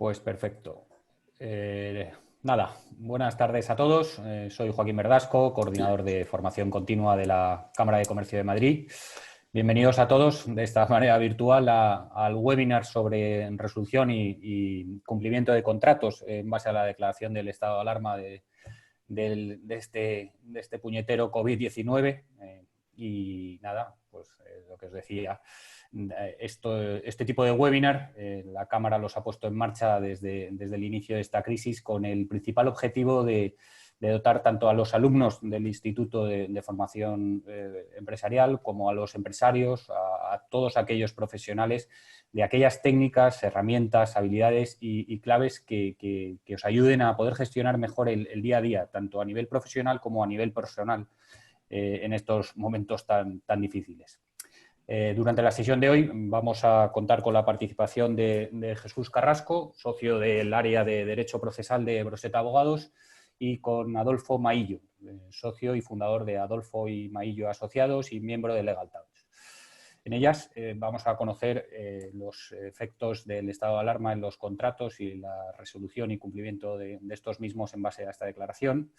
Pues perfecto. Nada, buenas tardes a todos. Soy Joaquín Verdasco, coordinador de formación continua de la Cámara de Comercio de Madrid. Bienvenidos a todos de esta manera virtual al webinar sobre resolución y cumplimiento de contratos en base a la declaración del estado de alarma de este puñetero COVID-19. Y nada, pues lo que os decía, este tipo de webinar la Cámara los ha puesto en marcha desde el inicio de esta crisis con el principal objetivo de dotar tanto a los alumnos del Instituto de Formación Empresarial como a los empresarios, a todos aquellos profesionales de aquellas técnicas, herramientas, habilidades y claves que os ayuden a poder gestionar mejor el día a día, tanto a nivel profesional como a nivel personal en estos momentos tan difíciles. Durante la sesión de hoy vamos a contar con la participación de Jesús Carrasco, socio del área de Derecho Procesal de Broseta Abogados, y con Adolfo Maillo, socio y fundador de Adolfo y Maillo Asociados y miembro de Legal Talks. En ellas vamos a conocer los efectos del estado de alarma en los contratos y la resolución y cumplimiento de estos mismos en base a esta declaración.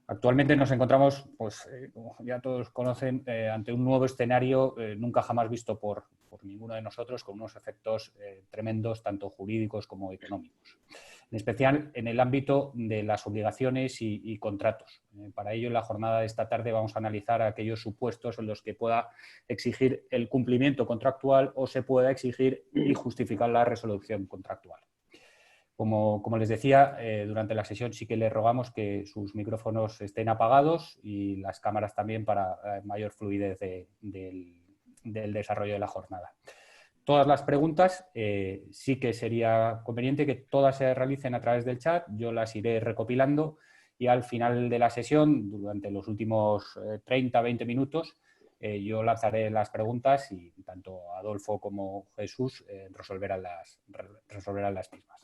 Actualmente nos encontramos, pues, como ya todos conocen, ante un nuevo escenario nunca jamás visto por ninguno de nosotros, con unos efectos tremendos, tanto jurídicos como económicos. En especial en el ámbito de las obligaciones y contratos. Para ello, en la jornada de esta tarde vamos a analizar aquellos supuestos en los que pueda exigir el cumplimiento contractual o se pueda exigir y justificar la resolución contractual. Como les decía, durante la sesión sí que les rogamos que sus micrófonos estén apagados y las cámaras también para mayor fluidez del desarrollo de la jornada. Todas las preguntas sí que sería conveniente que todas se realicen a través del chat, yo las iré recopilando y al final de la sesión, durante los últimos 30-20 minutos, yo lanzaré las preguntas y tanto Adolfo como Jesús resolverán las mismas.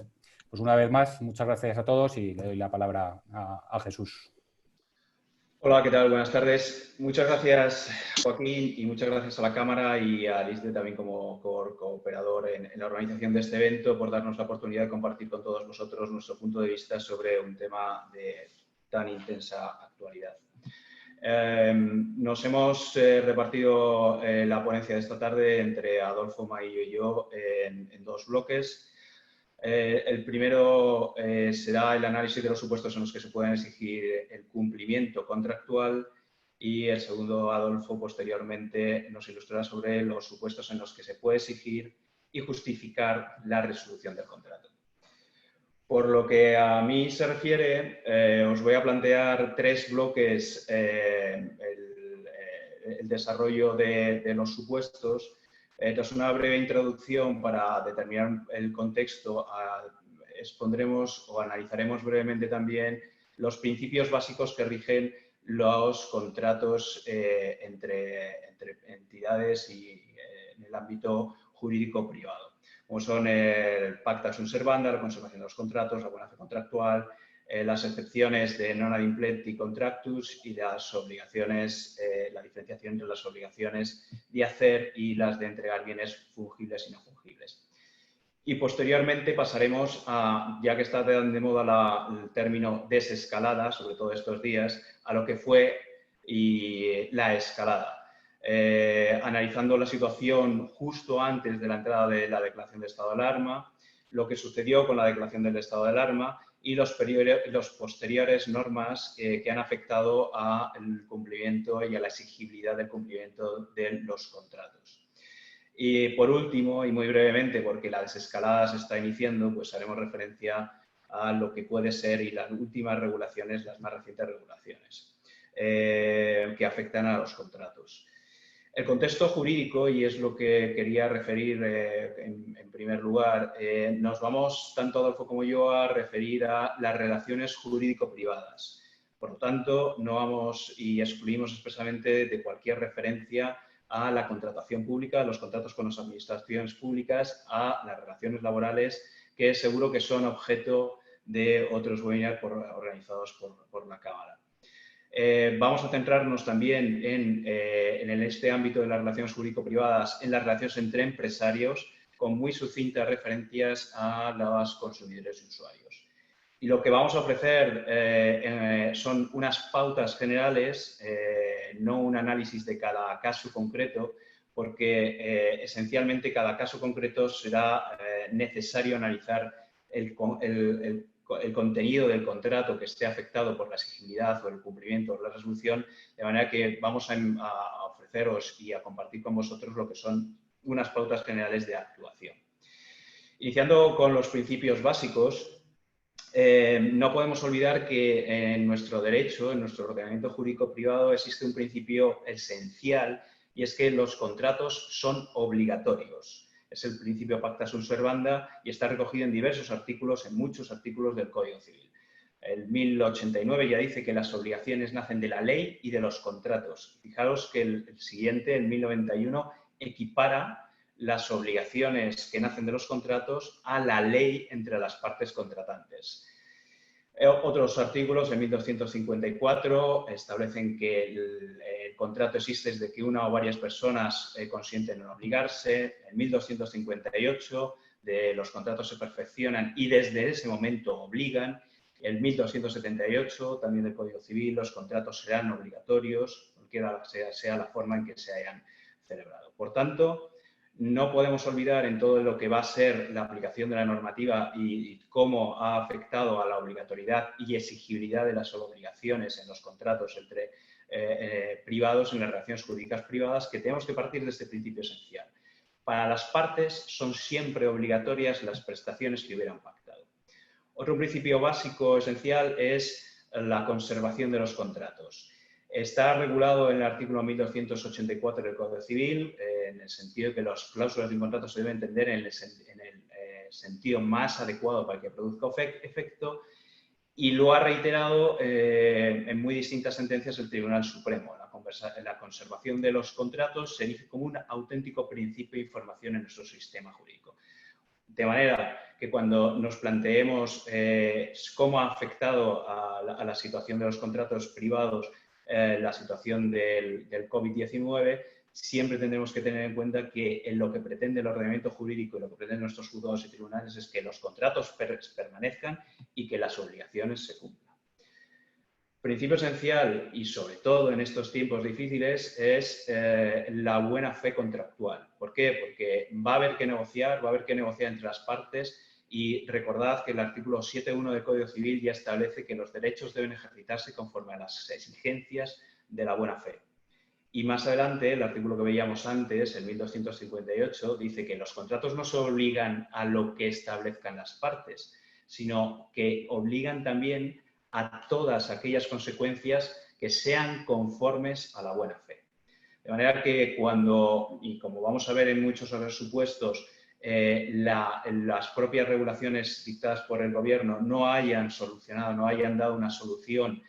Pues una vez más, muchas gracias a todos y le doy la palabra a Jesús. Hola, ¿qué tal? Buenas tardes. Muchas gracias, Joaquín, y muchas gracias a la Cámara y a Lisde también como cooperador en la organización de este evento por darnos la oportunidad de compartir con todos vosotros nuestro punto de vista sobre un tema de tan intensa actualidad. Nos hemos repartido la ponencia de esta tarde entre Adolfo Maillo y yo en dos bloques. El primero será el análisis de los supuestos en los que se pueden exigir el cumplimiento contractual y el segundo, Adolfo, posteriormente nos ilustrará sobre los supuestos en los que se puede exigir y justificar la resolución del contrato. Por lo que a mí se refiere, os voy a plantear tres bloques el desarrollo de los supuestos. Tras una breve introducción para determinar el contexto, expondremos o analizaremos brevemente también los principios básicos que rigen los contratos entre entidades y en el ámbito jurídico privado, como son el pacta sunt servanda, la conservación de los contratos, la buena fe contractual, las excepciones de non ad implendi contractus y las obligaciones, la diferenciación entre las obligaciones de hacer y las de entregar bienes fungibles y no fungibles. Y posteriormente pasaremos a, ya que está de moda el término desescalada, sobre todo estos días, a lo que fue la escalada. Analizando la situación justo antes de la entrada de la declaración de estado de alarma, lo que sucedió con la declaración del estado de alarma y los posteriores normas que han afectado al cumplimiento y a la exigibilidad del cumplimiento de los contratos. Y por último, y muy brevemente, porque la desescalada se está iniciando, pues haremos referencia a lo que puede ser y las últimas regulaciones, las más recientes regulaciones que afectan a los contratos. El contexto jurídico, y es lo que quería referir en primer lugar, nos vamos, tanto Adolfo como yo, a referir a las relaciones jurídico-privadas. Por lo tanto, no vamos y excluimos expresamente de cualquier referencia a la contratación pública, a los contratos con las administraciones públicas, a las relaciones laborales, que seguro que son objeto de otros webinars organizados por la Cámara. Vamos a centrarnos también en este ámbito de las relaciones jurídico-privadas, en las relaciones entre empresarios, con muy sucintas referencias a los consumidores y usuarios. Y lo que vamos a ofrecer son unas pautas generales, no un análisis de cada caso concreto, porque esencialmente cada caso concreto será necesario analizar el contenido del contrato que esté afectado por la exigibilidad o el cumplimiento o la resolución, de manera que vamos a ofreceros y a compartir con vosotros lo que son unas pautas generales de actuación. Iniciando con los principios básicos, no podemos olvidar que en nuestro derecho, en nuestro ordenamiento jurídico privado, existe un principio esencial y es que los contratos son obligatorios. Es el principio pacta sunt servanda y está recogido en diversos artículos, en muchos artículos del Código Civil. El 1089 ya dice que las obligaciones nacen de la ley y de los contratos. Fijaros que el siguiente, el 1091, equipara las obligaciones que nacen de los contratos a la ley entre las partes contratantes. Otros artículos, en 1254, establecen que el contrato existe desde que una o varias personas consienten en obligarse. En 1258, los contratos se perfeccionan y desde ese momento obligan. En 1278, también del Código Civil, los contratos serán obligatorios, cualquiera sea la forma en que se hayan celebrado. Por tanto, no podemos olvidar en todo lo que va a ser la aplicación de la normativa y cómo ha afectado a la obligatoriedad y exigibilidad de las obligaciones en los contratos entre privados, en las relaciones jurídicas privadas, que tenemos que partir de este principio esencial. Para las partes son siempre obligatorias las prestaciones que hubieran pactado. Otro principio básico esencial es la conservación de los contratos. Está regulado en el artículo 1284 del Código Civil, en el sentido de que las cláusulas de un contrato se deben entender en el sentido más adecuado para que produzca efecto, y lo ha reiterado en muy distintas sentencias el Tribunal Supremo. La conservación de los contratos se erige como un auténtico principio de información en nuestro sistema jurídico. De manera que cuando nos planteemos cómo ha afectado a la situación de los contratos privados la situación del COVID-19, siempre tendremos que tener en cuenta que en lo que pretende el ordenamiento jurídico y lo que pretenden nuestros juzgados y tribunales es que los contratos permanezcan y que las obligaciones se cumplan. Principio esencial, y sobre todo en estos tiempos difíciles, es la buena fe contractual. ¿Por qué? Porque va a haber que negociar entre las partes. Y recordad que el artículo 7.1 del Código Civil ya establece que los derechos deben ejercitarse conforme a las exigencias de la buena fe. Y más adelante, el artículo que veíamos antes, el 1258, dice que los contratos no se obligan a lo que establezcan las partes, sino que obligan también a todas aquellas consecuencias que sean conformes a la buena fe. De manera que cuando, y como vamos a ver en muchos otros supuestos, las propias regulaciones dictadas por el Gobierno no hayan solucionado, no hayan dado una solución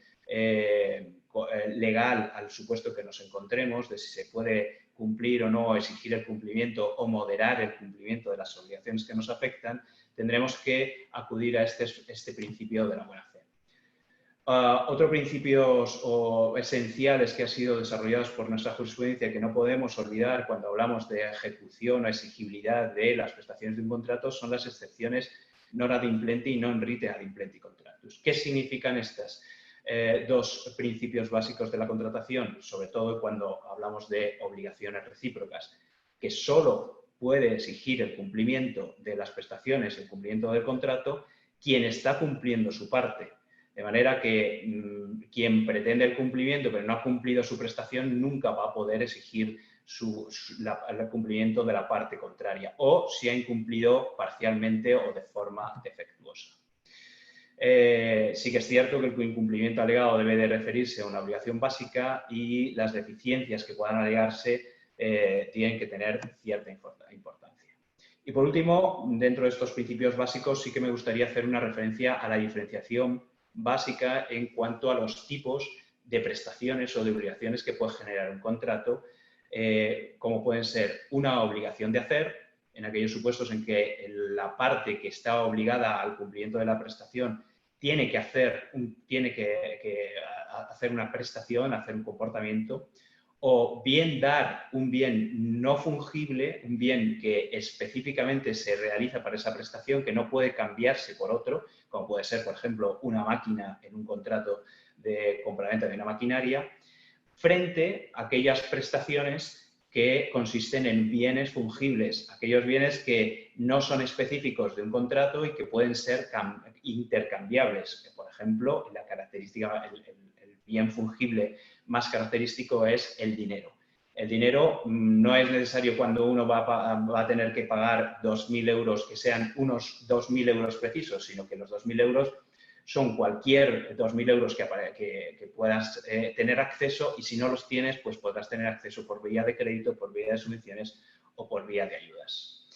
legal al supuesto que nos encontremos, de si se puede cumplir o no, exigir el cumplimiento o moderar el cumplimiento de las obligaciones que nos afectan, tendremos que acudir a este principio de la buena fe. Otros principios esenciales que han sido desarrollados por nuestra jurisprudencia que no podemos olvidar cuando hablamos de ejecución o exigibilidad de las prestaciones de un contrato son las excepciones non ad implenti y non rite ad implenti contractus. ¿Qué significan estos dos principios básicos de la contratación? Sobre todo cuando hablamos de obligaciones recíprocas, que solo puede exigir el cumplimiento de las prestaciones, el cumplimiento del contrato, quien está cumpliendo su parte. De manera que quien pretende el cumplimiento pero no ha cumplido su prestación nunca va a poder exigir el cumplimiento de la parte contraria o si ha incumplido parcialmente o de forma defectuosa. Sí que es cierto que el incumplimiento alegado debe de referirse a una obligación básica y las deficiencias que puedan alegarse tienen que tener cierta importancia. Y por último, dentro de estos principios básicos sí que me gustaría hacer una referencia a la diferenciación básica en cuanto a los tipos de prestaciones o de obligaciones que puede generar un contrato, como pueden ser una obligación de hacer, en aquellos supuestos en que la parte que está obligada al cumplimiento de la prestación tiene que hacer una prestación, hacer un comportamiento, o bien dar un bien no fungible, un bien que específicamente se realiza para esa prestación, que no puede cambiarse por otro, como puede ser, por ejemplo, una máquina en un contrato de compraventa de una maquinaria, frente a aquellas prestaciones que consisten en bienes fungibles, aquellos bienes que no son específicos de un contrato y que pueden ser intercambiables. Por ejemplo, la característica, el bien fungible más característico es el dinero. El dinero no es necesario cuando uno va a tener que pagar 2.000 euros que sean unos 2.000 euros precisos, sino que los 2.000 euros son cualquier 2.000 euros que puedas tener acceso, y si no los tienes, pues podrás tener acceso por vía de crédito, por vía de subvenciones o por vía de ayudas.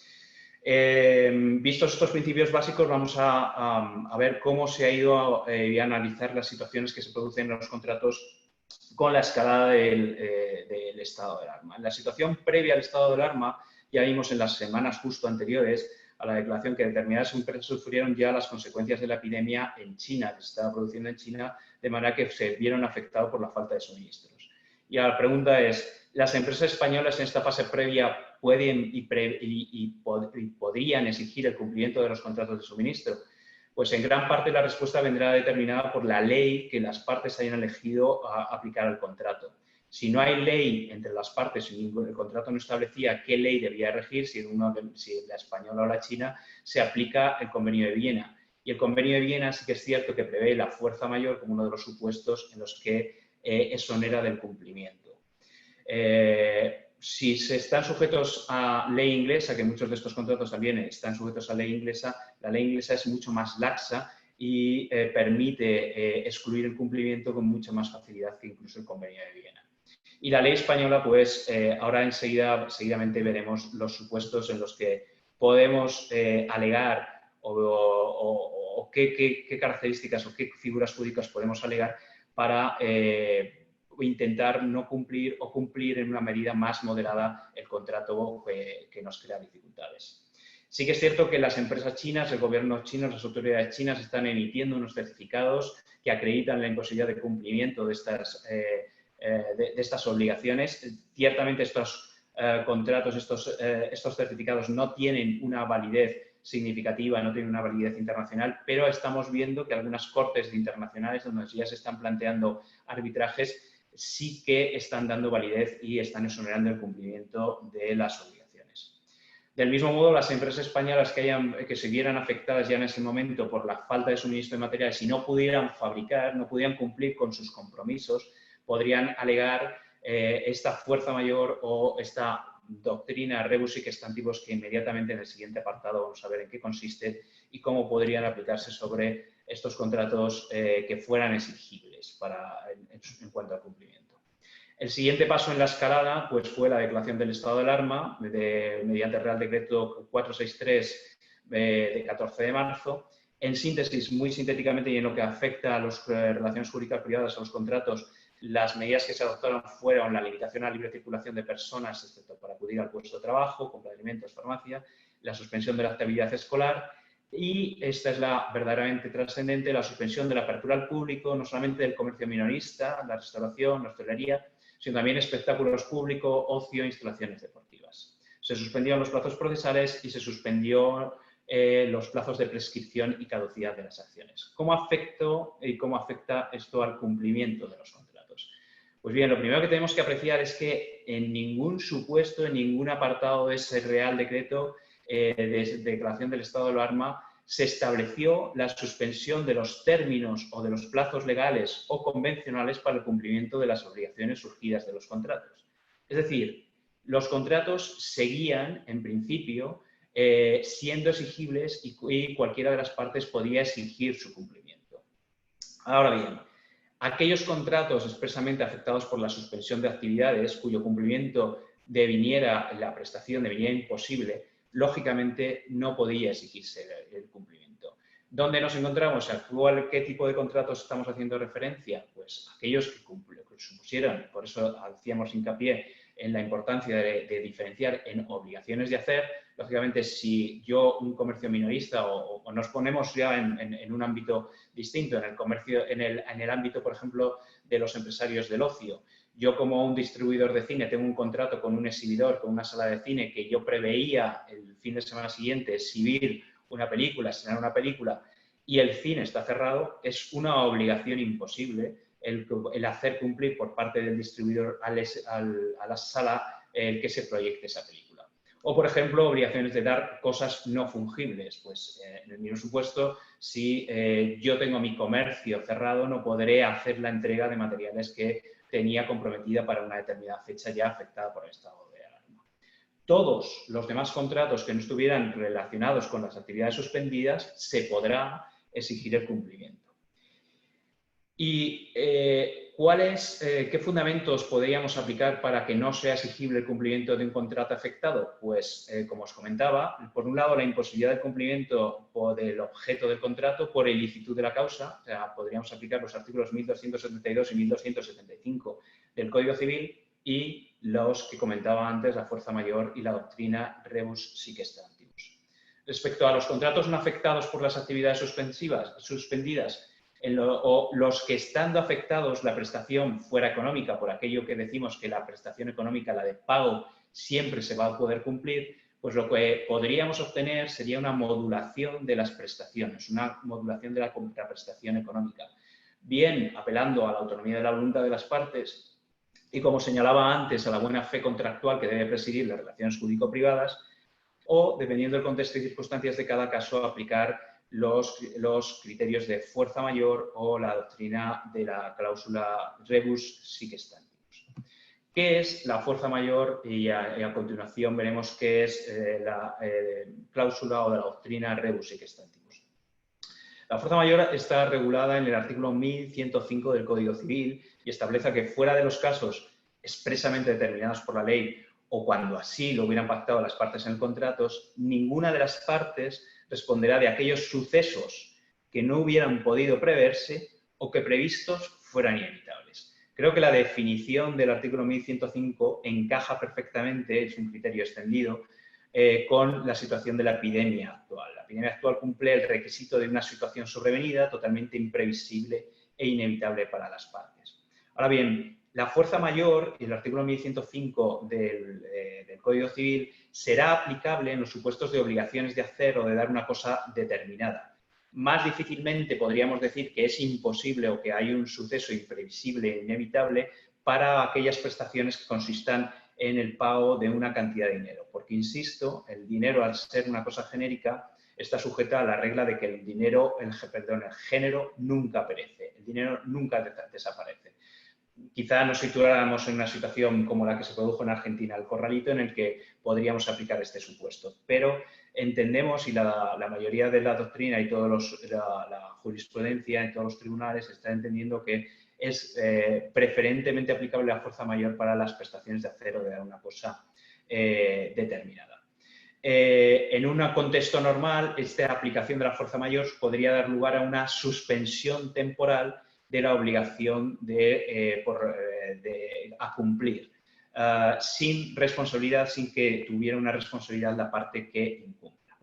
Vistos estos principios básicos, vamos a ver cómo se ha ido a analizar las situaciones que se producen en los contratos con la escalada del estado de alarma. En la situación previa al estado de alarma, ya vimos en las semanas justo anteriores a la declaración que determinadas empresas sufrieron ya las consecuencias de la epidemia en China, que se estaba produciendo en China, de manera que se vieron afectados por la falta de suministros. Y ahora la pregunta es, ¿las empresas españolas en esta fase previa pueden y podrían exigir el cumplimiento de los contratos de suministro? Pues en gran parte la respuesta vendrá determinada por la ley que las partes hayan elegido aplicar al contrato. Si no hay ley entre las partes, si el contrato no establecía qué ley debía regir, si la española o la china, se aplica el Convenio de Viena. Y el Convenio de Viena sí que es cierto que prevé la fuerza mayor como uno de los supuestos en los que exonera del cumplimiento. Si se están sujetos a ley inglesa, que muchos de estos contratos también están sujetos a ley inglesa, la ley inglesa es mucho más laxa y permite excluir el cumplimiento con mucha más facilidad que incluso el Convenio de Viena. Y la ley española, pues ahora seguidamente veremos los supuestos en los que podemos alegar o qué características o qué figuras jurídicas podemos alegar para intentar no cumplir o cumplir en una medida más moderada el contrato que nos crea dificultades. Sí que es cierto que las empresas chinas, el gobierno chino, las autoridades chinas están emitiendo unos certificados que acreditan la imposibilidad de cumplimiento de estas obligaciones. Ciertamente estos contratos, estos certificados no tienen una validez significativa, no tienen una validez internacional, pero estamos viendo que algunas cortes internacionales donde ya se están planteando arbitrajes sí que están dando validez y están exonerando el cumplimiento de las obligaciones. Del mismo modo, las empresas españolas que se vieran afectadas ya en ese momento por la falta de suministro de materiales y no pudieran fabricar, no pudieran cumplir con sus compromisos, podrían alegar esta fuerza mayor o esta doctrina rebus sic stantibus, que inmediatamente en el siguiente apartado vamos a ver en qué consiste y cómo podrían aplicarse sobre estos contratos que fueran exigibles en cuanto al cumplimiento. El siguiente paso en la escalada pues, fue la declaración del estado de alarma mediante el Real Decreto 463 de 14 de marzo. En síntesis, muy sintéticamente y en lo que afecta a las relaciones jurídicas privadas, a los contratos, las medidas que se adoptaron fueron la limitación a la libre circulación de personas, excepto para acudir al puesto de trabajo, compra de alimentos, farmacia, la suspensión de la actividad escolar y, esta es la verdaderamente trascendente, la suspensión de la apertura al público, no solamente del comercio minorista, la restauración, la hostelería, sino también espectáculos públicos, ocio e instalaciones deportivas. Se suspendieron los plazos procesales y se suspendió los plazos de prescripción y caducidad de las acciones. ¿Cómo afecta esto al cumplimiento de los contratos? Pues bien, lo primero que tenemos que apreciar es que en ningún supuesto, en ningún apartado de ese Real Decreto de declaración del estado de alarma se estableció la suspensión de los términos o de los plazos legales o convencionales para el cumplimiento de las obligaciones surgidas de los contratos. Es decir, los contratos seguían, en principio, siendo exigibles y cualquiera de las partes podía exigir su cumplimiento. Ahora bien, aquellos contratos expresamente afectados por la suspensión de actividades cuyo cumplimiento la prestación deviniera imposible, lógicamente no podía exigirse el cumplimiento. ¿Dónde nos encontramos? ¿A qué tipo de contratos estamos haciendo referencia? Pues aquellos que supusieran, por eso hacíamos hincapié en la importancia de diferenciar en obligaciones de hacer. Lógicamente, si yo, un comercio minorista, o nos ponemos ya en un ámbito distinto, en el ámbito, por ejemplo, de los empresarios del ocio, yo como un distribuidor de cine tengo un contrato con un exhibidor, con una sala de cine, que yo preveía el fin de semana siguiente exhibir una película, estrenar una película, y el cine está cerrado, es una obligación imposible el hacer cumplir por parte del distribuidor a la sala el que se proyecte esa película. O, por ejemplo, obligaciones de dar cosas no fungibles. Pues, en el mismo supuesto, si yo tengo mi comercio cerrado, no podré hacer la entrega de materiales que tenía comprometida para una determinada fecha ya afectada por el estado de alarma. Todos los demás contratos que no estuvieran relacionados con las actividades suspendidas, se podrá exigir el cumplimiento. ¿Y qué fundamentos podríamos aplicar para que no sea exigible el cumplimiento de un contrato afectado? Pues, como os comentaba, por un lado, la imposibilidad del cumplimiento del objeto del contrato por ilicitud de la causa. O sea, podríamos aplicar los artículos 1272 y 1275 del Código Civil y los que comentaba antes, la fuerza mayor y la doctrina rebus sic stantibus. Respecto a los contratos no afectados por las actividades suspendidas, o los que estando afectados la prestación fuera económica, por aquello que decimos que la prestación económica, la de pago, siempre se va a poder cumplir, pues lo que podríamos obtener sería una modulación de las prestaciones, una modulación de la contraprestación económica, bien apelando a la autonomía de la voluntad de las partes y, como señalaba antes, a la buena fe contractual que debe presidir las relaciones jurídico-privadas, o, dependiendo del contexto y circunstancias de cada caso, aplicar los criterios de fuerza mayor o la doctrina de la cláusula rebus sic stantibus. ¿Qué es la fuerza mayor? Y a continuación veremos qué es la cláusula o de la doctrina rebus sic stantibus. La fuerza mayor está regulada en el artículo 1105 del Código Civil y establece que, fuera de los casos expresamente determinados por la ley o cuando así lo hubieran pactado las partes en el contrato, ninguna de las partes responderá de aquellos sucesos que no hubieran podido preverse o que previstos fueran inevitables. Creo que la definición del artículo 1105 encaja perfectamente, es un criterio extendido, con la situación de la epidemia actual. La epidemia actual cumple el requisito de una situación sobrevenida totalmente imprevisible e inevitable para las partes. Ahora bien, la fuerza mayor, y el artículo 1105 del Código Civil, será aplicable en los supuestos de obligaciones de hacer o de dar una cosa determinada. Más difícilmente podríamos decir que es imposible o que hay un suceso imprevisible e inevitable para aquellas prestaciones que consistan en el pago de una cantidad de dinero. Porque, insisto, el dinero, al ser una cosa genérica, está sujeta a la regla de que el género nunca perece, el dinero nunca desaparece. Quizá nos situáramos en una situación como la que se produjo en Argentina, el Corralito, en el que podríamos aplicar este supuesto. Pero entendemos, y la mayoría de la doctrina y toda la jurisprudencia en todos los tribunales está entendiendo que es preferentemente aplicable la fuerza mayor para las prestaciones de hacer o de dar una cosa determinada. En un contexto normal, esta aplicación de la fuerza mayor podría dar lugar a una suspensión temporal de la obligación a cumplir, sin responsabilidad, sin que tuviera una responsabilidad la parte que incumpla.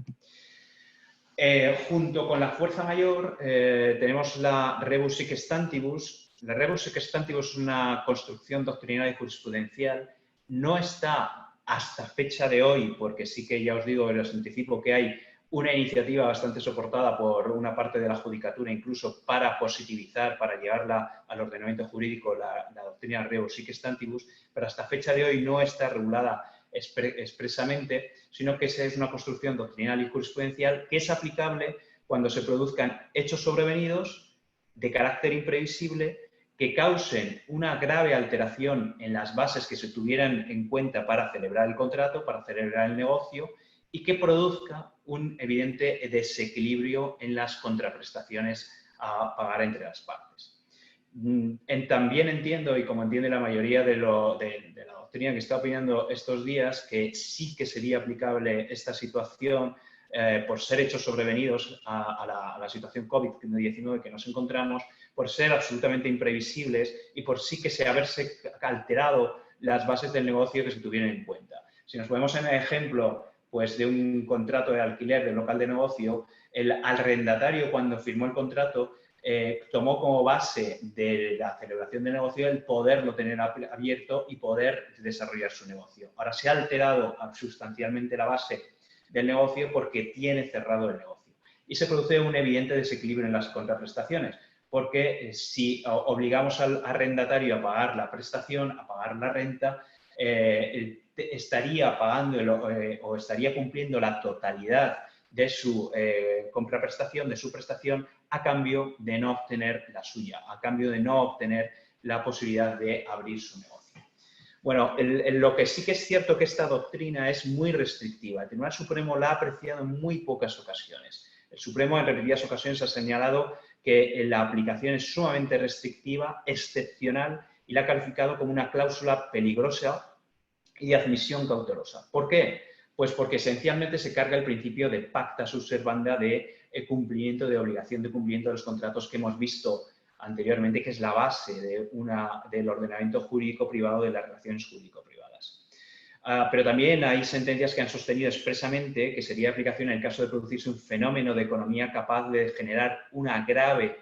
Junto con la fuerza mayor tenemos la rebus sic stantibus. La rebus sic stantibus es una construcción doctrinal y jurisprudencial. No está hasta fecha de hoy, porque sí que ya os digo, os anticipo que hay una iniciativa bastante soportada por una parte de la judicatura, incluso para positivizar, para llevarla al ordenamiento jurídico, la doctrina rebus sic stantibus, pero hasta fecha de hoy no está regulada expresamente, sino que esa es una construcción doctrinal y jurisprudencial que es aplicable cuando se produzcan hechos sobrevenidos de carácter imprevisible que causen una grave alteración en las bases que se tuvieran en cuenta para celebrar el contrato, para celebrar el negocio, y que produzca un evidente desequilibrio en las contraprestaciones a pagar entre las partes. También entiendo, y como entiende la mayoría de la doctrina que está opinando estos días, que sí que sería aplicable esta situación por ser hechos sobrevenidos a la situación COVID-19 que nos encontramos, por ser absolutamente imprevisibles y por sí que haberse alterado las bases del negocio que se tuvieran en cuenta. Si nos ponemos en el ejemplo pues, de un contrato de alquiler de un local de negocio, el arrendatario, cuando firmó el contrato, tomó como base de la celebración del negocio el poderlo tener abierto y poder desarrollar su negocio. Ahora se ha alterado sustancialmente la base del negocio porque tiene cerrado el negocio. Y se produce un evidente desequilibrio en las contraprestaciones, porque si obligamos al arrendatario a pagar la prestación, a pagar la renta, estaría pagando o estaría cumpliendo la totalidad de su contraprestación, de su prestación, a cambio de no obtener la suya, a cambio de no obtener la posibilidad de abrir su negocio. Bueno, lo que sí que es cierto que esta doctrina es muy restrictiva. El Tribunal Supremo la ha apreciado en muy pocas ocasiones. El Supremo en repetidas ocasiones ha señalado que la aplicación es sumamente restrictiva, excepcional, y la ha calificado como una cláusula peligrosa y de admisión cautelosa. ¿Por qué? Pues porque esencialmente se carga el principio de pacta sub servanda, de cumplimiento, de obligación de cumplimiento de los contratos que hemos visto anteriormente, que es la base del ordenamiento jurídico privado, de las relaciones jurídico-privadas. Pero también hay sentencias que han sostenido expresamente que sería de aplicación en el caso de producirse un fenómeno de economía capaz de generar una grave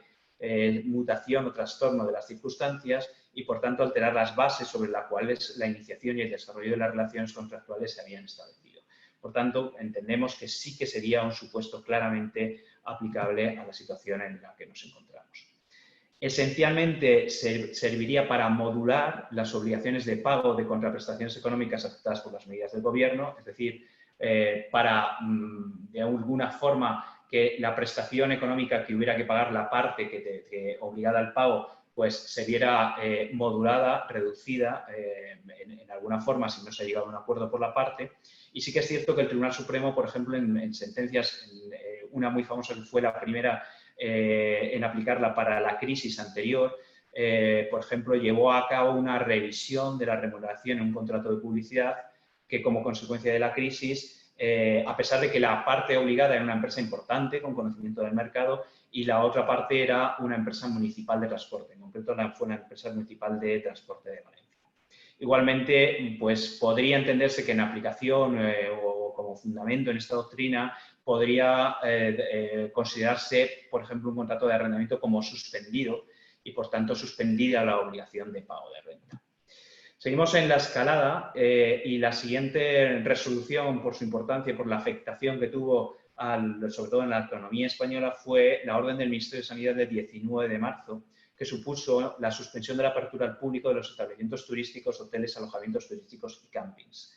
mutación o trastorno de las circunstancias y, por tanto, alterar las bases sobre las cuales la iniciación y el desarrollo de las relaciones contractuales se habían establecido. Por tanto, entendemos que sí que sería un supuesto claramente aplicable a la situación en la que nos encontramos. Esencialmente serviría para modular las obligaciones de pago de contraprestaciones económicas afectadas por las medidas del Gobierno, es decir, para, de alguna forma, que la prestación económica que hubiera que pagar la parte que obligada al pago, pues se viera modulada, reducida en alguna forma si no se ha llegado a un acuerdo por la parte. Y sí que es cierto que el Tribunal Supremo, por ejemplo, en sentencias, una muy famosa que fue la primera en aplicarla para la crisis anterior, por ejemplo, llevó a cabo una revisión de la remuneración en un contrato de publicidad que, como consecuencia de la crisis, a pesar de que la parte obligada era una empresa importante con conocimiento del mercado y la otra parte era una empresa municipal de transporte, en concreto fue una empresa municipal de transporte de Valencia. Igualmente, pues podría entenderse que en aplicación o como fundamento en esta doctrina podría considerarse, por ejemplo, un contrato de arrendamiento como suspendido y, por tanto, suspendida la obligación de pago de renta. Seguimos en la escalada y la siguiente resolución, por su importancia y por la afectación que tuvo, sobre todo en la economía española, fue la orden del Ministerio de Sanidad del 19 de marzo, que supuso la suspensión de la apertura al público de los establecimientos turísticos, hoteles, alojamientos turísticos y campings.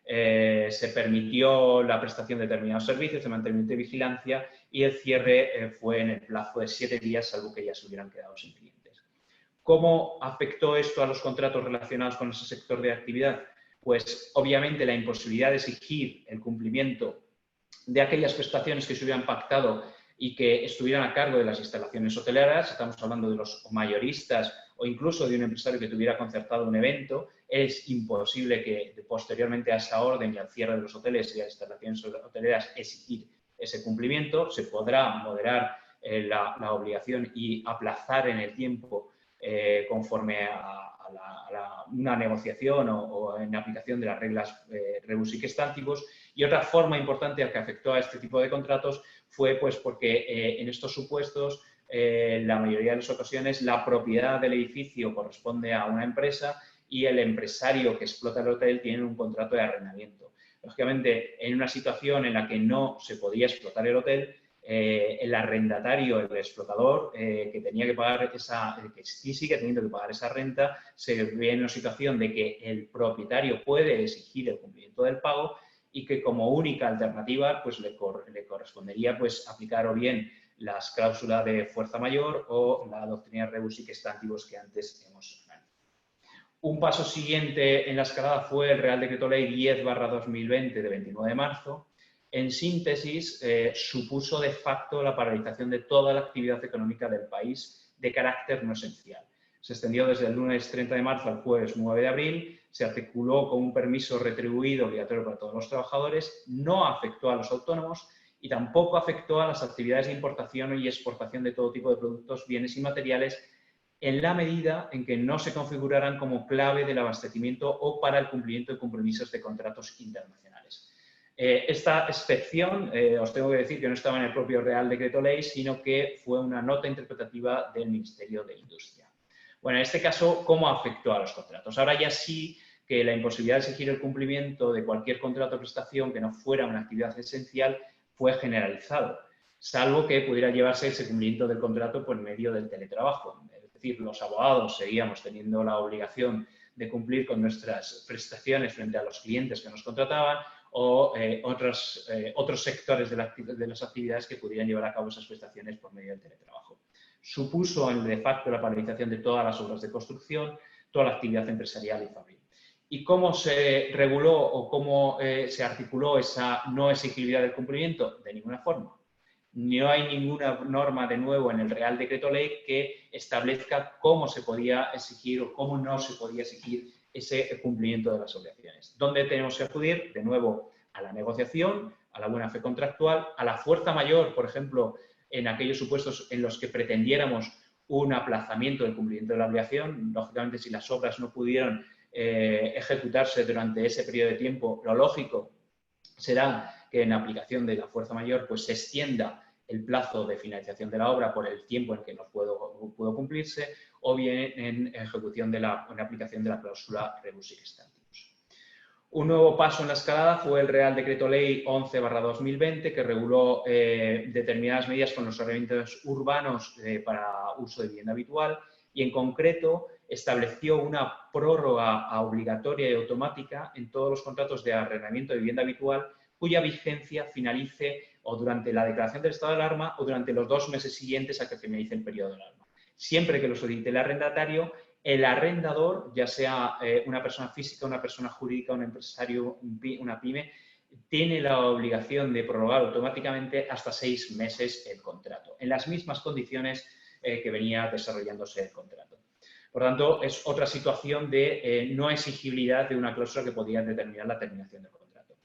Se permitió la prestación de determinados servicios de mantenimiento y vigilancia y el cierre fue en el plazo de 7 días, salvo que ya se hubieran quedado sin clientes. ¿Cómo afectó esto a los contratos relacionados con ese sector de actividad? Pues obviamente la imposibilidad de exigir el cumplimiento de aquellas prestaciones que se hubieran pactado y que estuvieran a cargo de las instalaciones hoteleras. Estamos hablando de los mayoristas o incluso de un empresario que tuviera concertado un evento. Es imposible que posteriormente a esa orden y al cierre de los hoteles y las instalaciones hoteleras exigir ese cumplimiento. Se podrá moderar la obligación y aplazar en el tiempo conforme a una negociación o en aplicación de las reglas rebus sic stantibus. Y otra forma importante que afectó a este tipo de contratos fue pues porque en estos supuestos, la mayoría de las ocasiones, la propiedad del edificio corresponde a una empresa y el empresario que explota el hotel tiene un contrato de arrendamiento. Lógicamente, en una situación en la que no se podía explotar el hotel, el arrendatario, el explotador, que tenía que pagar que sí sigue teniendo que pagar esa renta, se ve en una situación de que el propietario puede exigir el cumplimiento del pago y que como única alternativa pues le correspondería pues aplicar o bien las cláusulas de fuerza mayor o la doctrina rebus sic stantibus que antes hemos analizado. Un paso siguiente en la escalada fue el Real Decreto Ley 10/2020 de 29 de marzo. En síntesis, supuso de facto la paralización de toda la actividad económica del país de carácter no esencial. Se extendió desde el lunes 30 de marzo al jueves 9 de abril, se articuló con un permiso retribuido obligatorio para todos los trabajadores, no afectó a los autónomos y tampoco afectó a las actividades de importación y exportación de todo tipo de productos, bienes y materiales, en la medida en que no se configuraran como clave del abastecimiento o para el cumplimiento de compromisos de contratos internacionales. Esta excepción, os tengo que decir que no estaba en el propio Real Decreto Ley, sino que fue una nota interpretativa del Ministerio de Industria. Bueno, en este caso, ¿cómo afectó a los contratos? Ahora ya sí que la imposibilidad de exigir el cumplimiento de cualquier contrato de prestación que no fuera una actividad esencial fue generalizado, salvo que pudiera llevarse ese cumplimiento del contrato por medio del teletrabajo. Es decir, los abogados seguíamos teniendo la obligación de cumplir con nuestras prestaciones frente a los clientes que nos contrataban o otros sectores de las actividades que pudieran llevar a cabo esas prestaciones por medio del teletrabajo. Supuso de facto la paralización de todas las obras de construcción, toda la actividad empresarial y fabril. ¿Y cómo se reguló o cómo se articuló esa no exigibilidad del cumplimiento? De ninguna forma. No hay ninguna norma, de nuevo, en el Real Decreto Ley que establezca cómo se podía exigir o cómo no se podía exigir ese cumplimiento de las obligaciones. ¿Dónde tenemos que acudir? De nuevo, a la negociación, a la buena fe contractual, a la fuerza mayor, por ejemplo, en aquellos supuestos en los que pretendiéramos un aplazamiento del cumplimiento de la obligación. Lógicamente, si las obras no pudieron ejecutarse durante ese periodo de tiempo, lo lógico será que en aplicación de la fuerza mayor pues se extienda el plazo de finalización de la obra por el tiempo en que no pudo cumplirse, o bien en ejecución en aplicación de la cláusula rebus sic stantibus. Un nuevo paso en la escalada fue el Real Decreto Ley 11/2020, que reguló determinadas medidas con los arrendamientos urbanos para uso de vivienda habitual, y en concreto estableció una prórroga obligatoria y automática en todos los contratos de arrendamiento de vivienda habitual cuya vigencia finalice o durante la declaración del estado de alarma o durante los 2 meses siguientes a que finalice el periodo de alarma. Siempre que lo solicite el arrendatario, el arrendador, ya sea una persona física, una persona jurídica, un empresario, una pyme, tiene la obligación de prorrogar automáticamente hasta 6 meses el contrato, en las mismas condiciones que venía desarrollándose el contrato. Por tanto, es otra situación de no exigibilidad de una cláusula que podía determinar la terminación del contrato.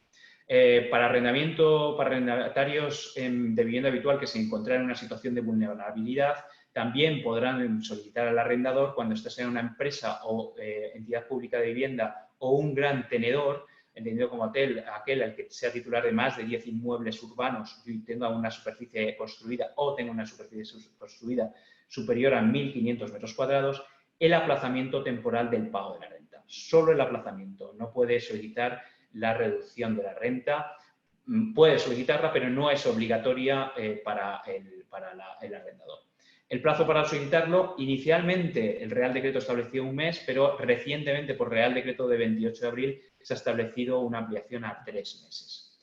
Para arrendatarios de vivienda habitual que se encontraran en una situación de vulnerabilidad, también podrán solicitar al arrendador, cuando éste sea una empresa o entidad pública de vivienda o un gran tenedor, entendido como aquel al que sea titular de más de 10 inmuebles urbanos y tenga una superficie construida o tenga una superficie construida superior a 1.500 metros cuadrados, el aplazamiento temporal del pago de la renta. Solo el aplazamiento. No puede solicitar la reducción de la renta. Puede solicitarla, pero no es obligatoria para el arrendador. El plazo para solicitarlo, inicialmente el Real Decreto estableció 1 mes, pero recientemente por Real Decreto de 28 de abril se ha establecido una ampliación a 3 meses.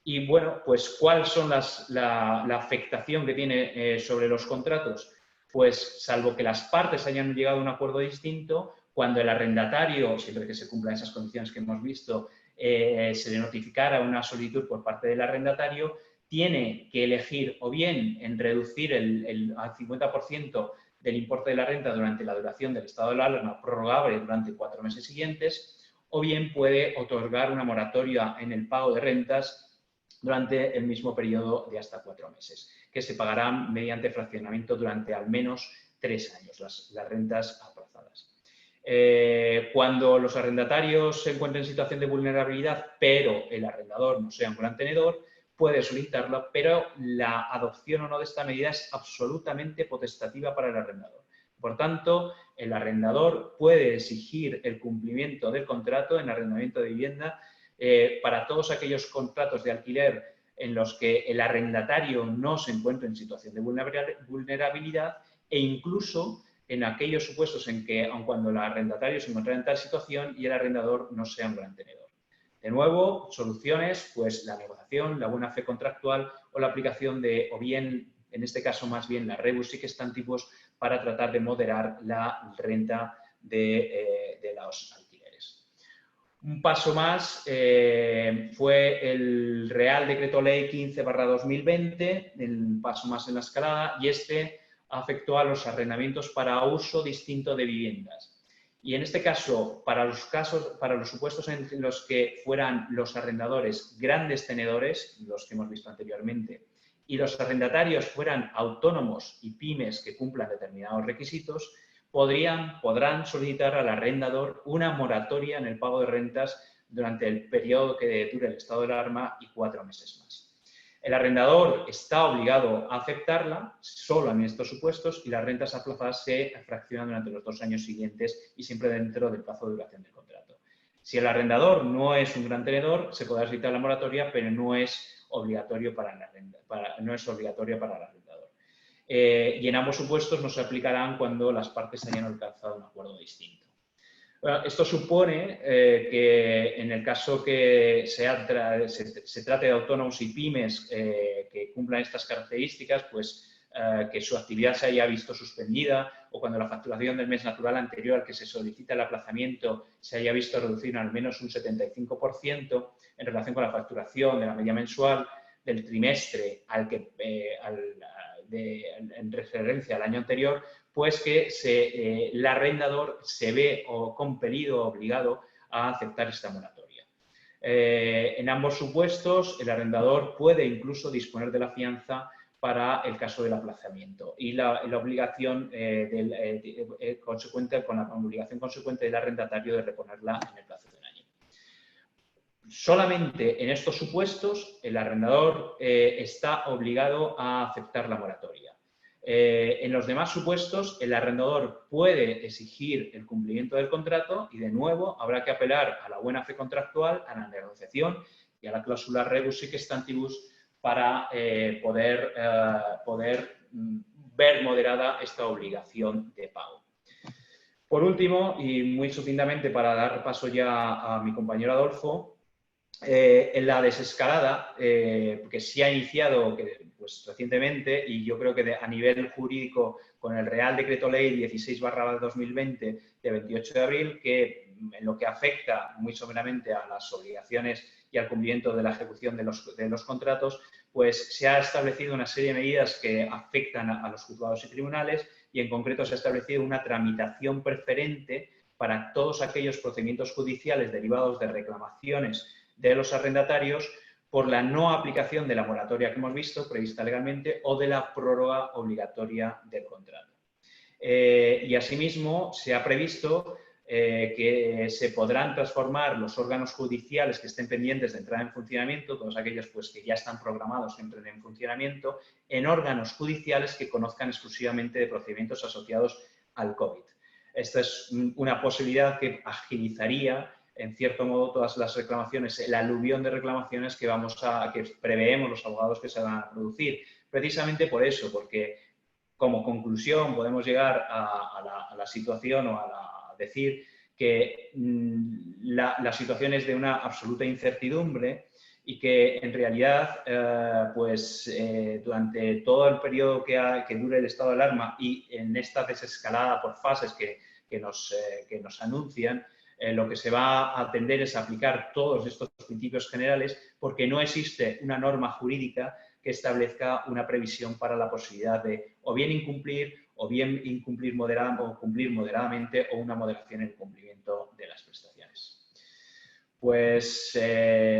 Y bueno, pues ¿cuál son la afectación que tiene sobre los contratos? Pues salvo que las partes hayan llegado a un acuerdo distinto, cuando el arrendatario, siempre que se cumplan esas condiciones que hemos visto, se le notificara una solicitud por parte del arrendatario, tiene que elegir o bien en reducir al 50% del importe de la renta durante la duración del estado de alarma prorrogable durante 4 meses siguientes, o bien puede otorgar una moratoria en el pago de rentas durante el mismo periodo de hasta 4 meses, que se pagarán mediante fraccionamiento durante al menos 3 años, las rentas aplazadas. Cuando los arrendatarios se encuentren en situación de vulnerabilidad, pero el arrendador no sea un gran tenedor, puede solicitarlo, pero la adopción o no de esta medida es absolutamente potestativa para el arrendador. Por tanto, el arrendador puede exigir el cumplimiento del contrato en arrendamiento de vivienda para todos aquellos contratos de alquiler en los que el arrendatario no se encuentra en situación de vulnerabilidad, e incluso en aquellos supuestos en que, aun cuando el arrendatario se encuentra en tal situación y el arrendador no sea un gran tenedor. De nuevo, soluciones, pues la negociación, la buena fe contractual o la aplicación de, o bien, en este caso más bien, la rebus sic stantibus para tratar de moderar la renta de los alquileres. Un paso más fue el Real Decreto Ley 15/2020, el paso más en la escalada, y este afectó a los arrendamientos para uso distinto de viviendas. Y en este caso, para los supuestos en los que fueran los arrendadores grandes tenedores, los que hemos visto anteriormente, y los arrendatarios fueran autónomos y pymes que cumplan determinados requisitos, podrán solicitar al arrendador una moratoria en el pago de rentas durante el periodo que dure el estado de alarma y 4 meses más. El arrendador está obligado a aceptarla solo en estos supuestos y las rentas aplazadas se fraccionan durante los 2 años siguientes y siempre dentro del plazo de duración del contrato. Si el arrendador no es un gran tenedor, se podrá solicitar la moratoria, pero no es obligatorio para el arrendador. Y en ambos supuestos no se aplicarán cuando las partes hayan alcanzado un acuerdo distinto. Bueno, esto supone que en el caso que se trate de autónomos y pymes que cumplan estas características, pues que su actividad se haya visto suspendida o cuando la facturación del mes natural anterior al que se solicita el aplazamiento se haya visto reducir al menos un 75% en relación con la facturación de la media mensual del trimestre en referencia al año anterior, pues que el arrendador se ve compelido o obligado a aceptar esta moratoria. En ambos supuestos, el arrendador puede incluso disponer de la fianza para el caso del aplazamiento y la obligación consecuente del arrendatario de reponerla en el plazo de un año. Solamente en estos supuestos el arrendador está obligado a aceptar la moratoria. En los demás supuestos, el arrendador puede exigir el cumplimiento del contrato y, de nuevo, habrá que apelar a la buena fe contractual, a la negociación y a la cláusula rebus sic stantibus para poder ver moderada esta obligación de pago. Por último, y muy sucintamente para dar paso ya a mi compañero Adolfo, en la desescalada, que se ha iniciado pues, recientemente y yo creo que a nivel jurídico con el Real Decreto Ley 16/2020 de 28 de abril, que en lo que afecta muy someramente a las obligaciones y al cumplimiento de la ejecución de los contratos, pues se ha establecido una serie de medidas que afectan a los juzgados y tribunales y en concreto se ha establecido una tramitación preferente para todos aquellos procedimientos judiciales derivados de reclamaciones de los arrendatarios por la no aplicación de la moratoria que hemos visto, prevista legalmente, o de la prórroga obligatoria del contrato. Y asimismo se ha previsto que se podrán transformar los órganos judiciales que estén pendientes de entrar en funcionamiento, todos aquellos pues, que ya están programados que entren en funcionamiento, en órganos judiciales que conozcan exclusivamente de procedimientos asociados al COVID. Esta es una posibilidad que agilizaría en cierto modo todas las reclamaciones, el aluvión de reclamaciones que preveemos los abogados que se van a producir. Precisamente por eso, porque como conclusión podemos llegar a la situación o a decir que la situación es de una absoluta incertidumbre y que en realidad durante todo el periodo que dure el estado de alarma y en esta desescalada por fases que nos anuncian, lo que se va a atender es a aplicar todos estos principios generales porque no existe una norma jurídica que establezca una previsión para la posibilidad de o bien incumplir o bien cumplir moderadamente o una moderación en el cumplimiento de las prestaciones. Pues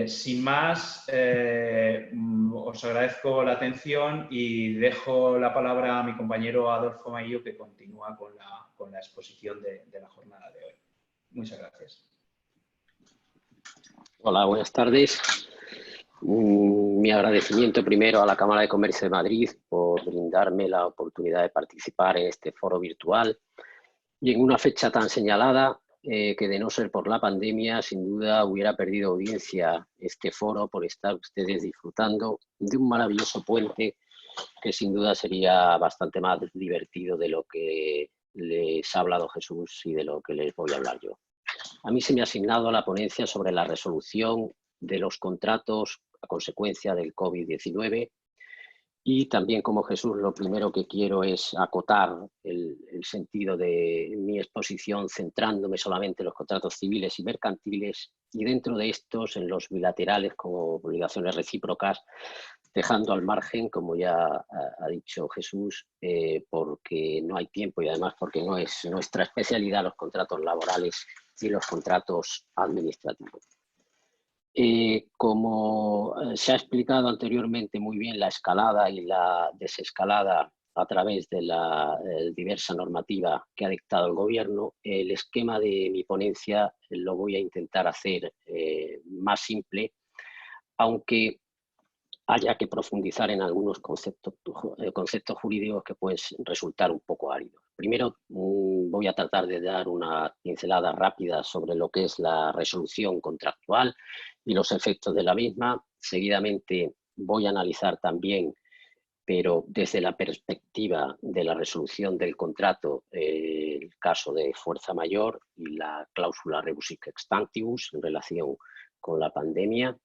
sin más, os agradezco la atención y dejo la palabra a mi compañero Adolfo Maillo que continúa con la exposición de la jornada de hoy. Muchas gracias. Hola, buenas tardes. Mi agradecimiento primero a la Cámara de Comercio de Madrid por brindarme la oportunidad de participar en este foro virtual y en una fecha tan señalada que de no ser por la pandemia sin duda hubiera perdido audiencia este foro por estar ustedes disfrutando de un maravilloso puente que sin duda sería bastante más divertido de lo que les ha hablado Jesús y de lo que les voy a hablar yo. A mí se me ha asignado la ponencia sobre la resolución de los contratos a consecuencia del COVID-19 y también, como Jesús, lo primero que quiero es acotar el sentido de mi exposición centrándome solamente en los contratos civiles y mercantiles y dentro de estos en los bilaterales como obligaciones recíprocas, dejando al margen, como ya ha dicho Jesús, porque no hay tiempo y además porque no es nuestra especialidad los contratos laborales y los contratos administrativos. Como se ha explicado anteriormente muy bien la escalada y la desescalada a través de la diversa normativa que ha dictado el Gobierno. El esquema de mi ponencia lo voy a intentar hacer más simple, aunque haya que profundizar en algunos conceptos jurídicos que pueden resultar un poco áridos. Primero, voy a tratar de dar una pincelada rápida sobre lo que es la resolución contractual y los efectos de la misma. Seguidamente voy a analizar también, pero desde la perspectiva de la resolución del contrato, el caso de fuerza mayor y la cláusula rebus sic stantibus en relación con la pandemia,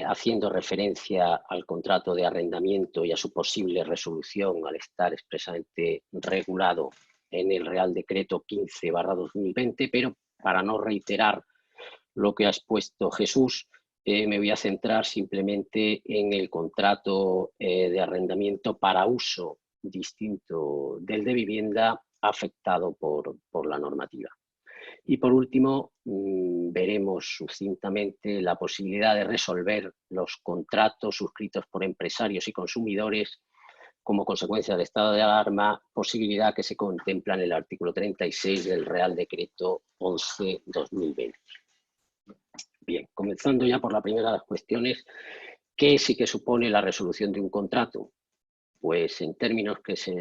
haciendo referencia al contrato de arrendamiento y a su posible resolución al estar expresamente regulado en el Real Decreto 15/2020, pero para no reiterar lo que ha expuesto Jesús, me voy a centrar simplemente en el contrato de arrendamiento para uso distinto del de vivienda afectado por la normativa. Y por último, veremos sucintamente la posibilidad de resolver los contratos suscritos por empresarios y consumidores como consecuencia del estado de alarma, posibilidad que se contempla en el artículo 36 del Real Decreto 11/2020. Bien, comenzando ya por la primera de las cuestiones, ¿qué sí que supone la resolución de un contrato? Pues en términos que se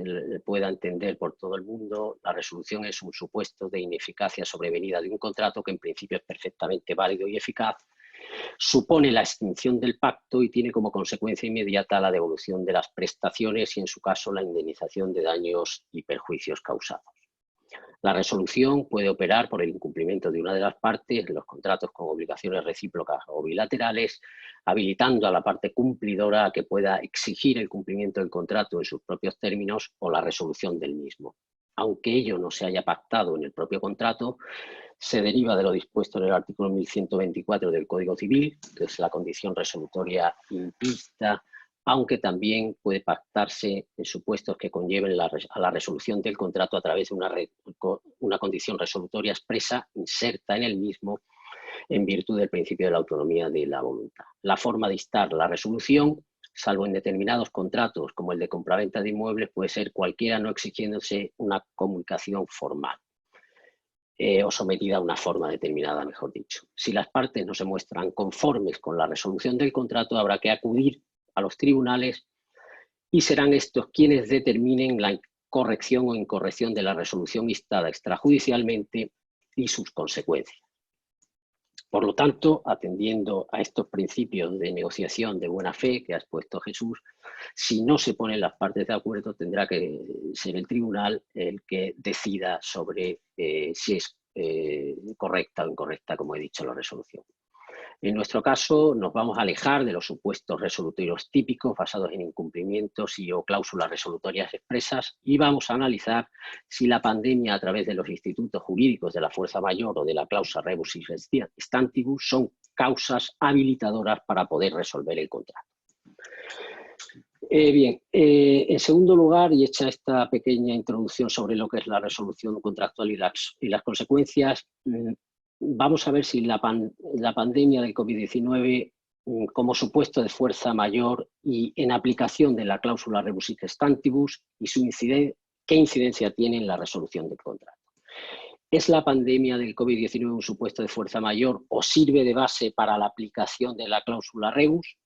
pueda entender por todo el mundo, la resolución es un supuesto de ineficacia sobrevenida de un contrato que en principio es perfectamente válido y eficaz, supone la extinción del pacto y tiene como consecuencia inmediata la devolución de las prestaciones y en su caso la indemnización de daños y perjuicios causados. La resolución puede operar por el incumplimiento de una de las partes en los contratos con obligaciones recíprocas o bilaterales, habilitando a la parte cumplidora a que pueda exigir el cumplimiento del contrato en sus propios términos o la resolución del mismo. Aunque ello no se haya pactado en el propio contrato, se deriva de lo dispuesto en el artículo 1124 del Código Civil, que es la condición resolutoria implícita, aunque también puede pactarse en supuestos que conlleven a la resolución del contrato a través de una condición resolutoria expresa inserta en el mismo en virtud del principio de la autonomía de la voluntad. La forma de instar la resolución, salvo en determinados contratos como el de compraventa de inmuebles, puede ser cualquiera no exigiéndose una comunicación formal. O sometida a una forma determinada, mejor dicho. Si las partes no se muestran conformes con la resolución del contrato, habrá que acudir a los tribunales y serán estos quienes determinen la corrección o incorrección de la resolución instada extrajudicialmente y sus consecuencias. Por lo tanto, atendiendo a estos principios de negociación de buena fe que ha expuesto Jesús, si no se ponen las partes de acuerdo, tendrá que ser el tribunal el que decida sobre si es correcta o incorrecta, como he dicho, la resolución. En nuestro caso, nos vamos a alejar de los supuestos resolutorios típicos basados en incumplimientos o cláusulas resolutorias expresas y vamos a analizar si la pandemia a través de los institutos jurídicos de la fuerza mayor o de la cláusula rebus sic stantibus son causas habilitadoras para poder resolver el contrato. En segundo lugar, y hecha esta pequeña introducción sobre lo que es la resolución contractual y las consecuencias, vamos a ver si la pandemia del COVID-19 como supuesto de fuerza mayor y en aplicación de la cláusula rebus sic stantibus y qué incidencia tiene en la resolución del contrato. ¿Es la pandemia del COVID-19 un supuesto de fuerza mayor o sirve de base para la aplicación de la cláusula rebus?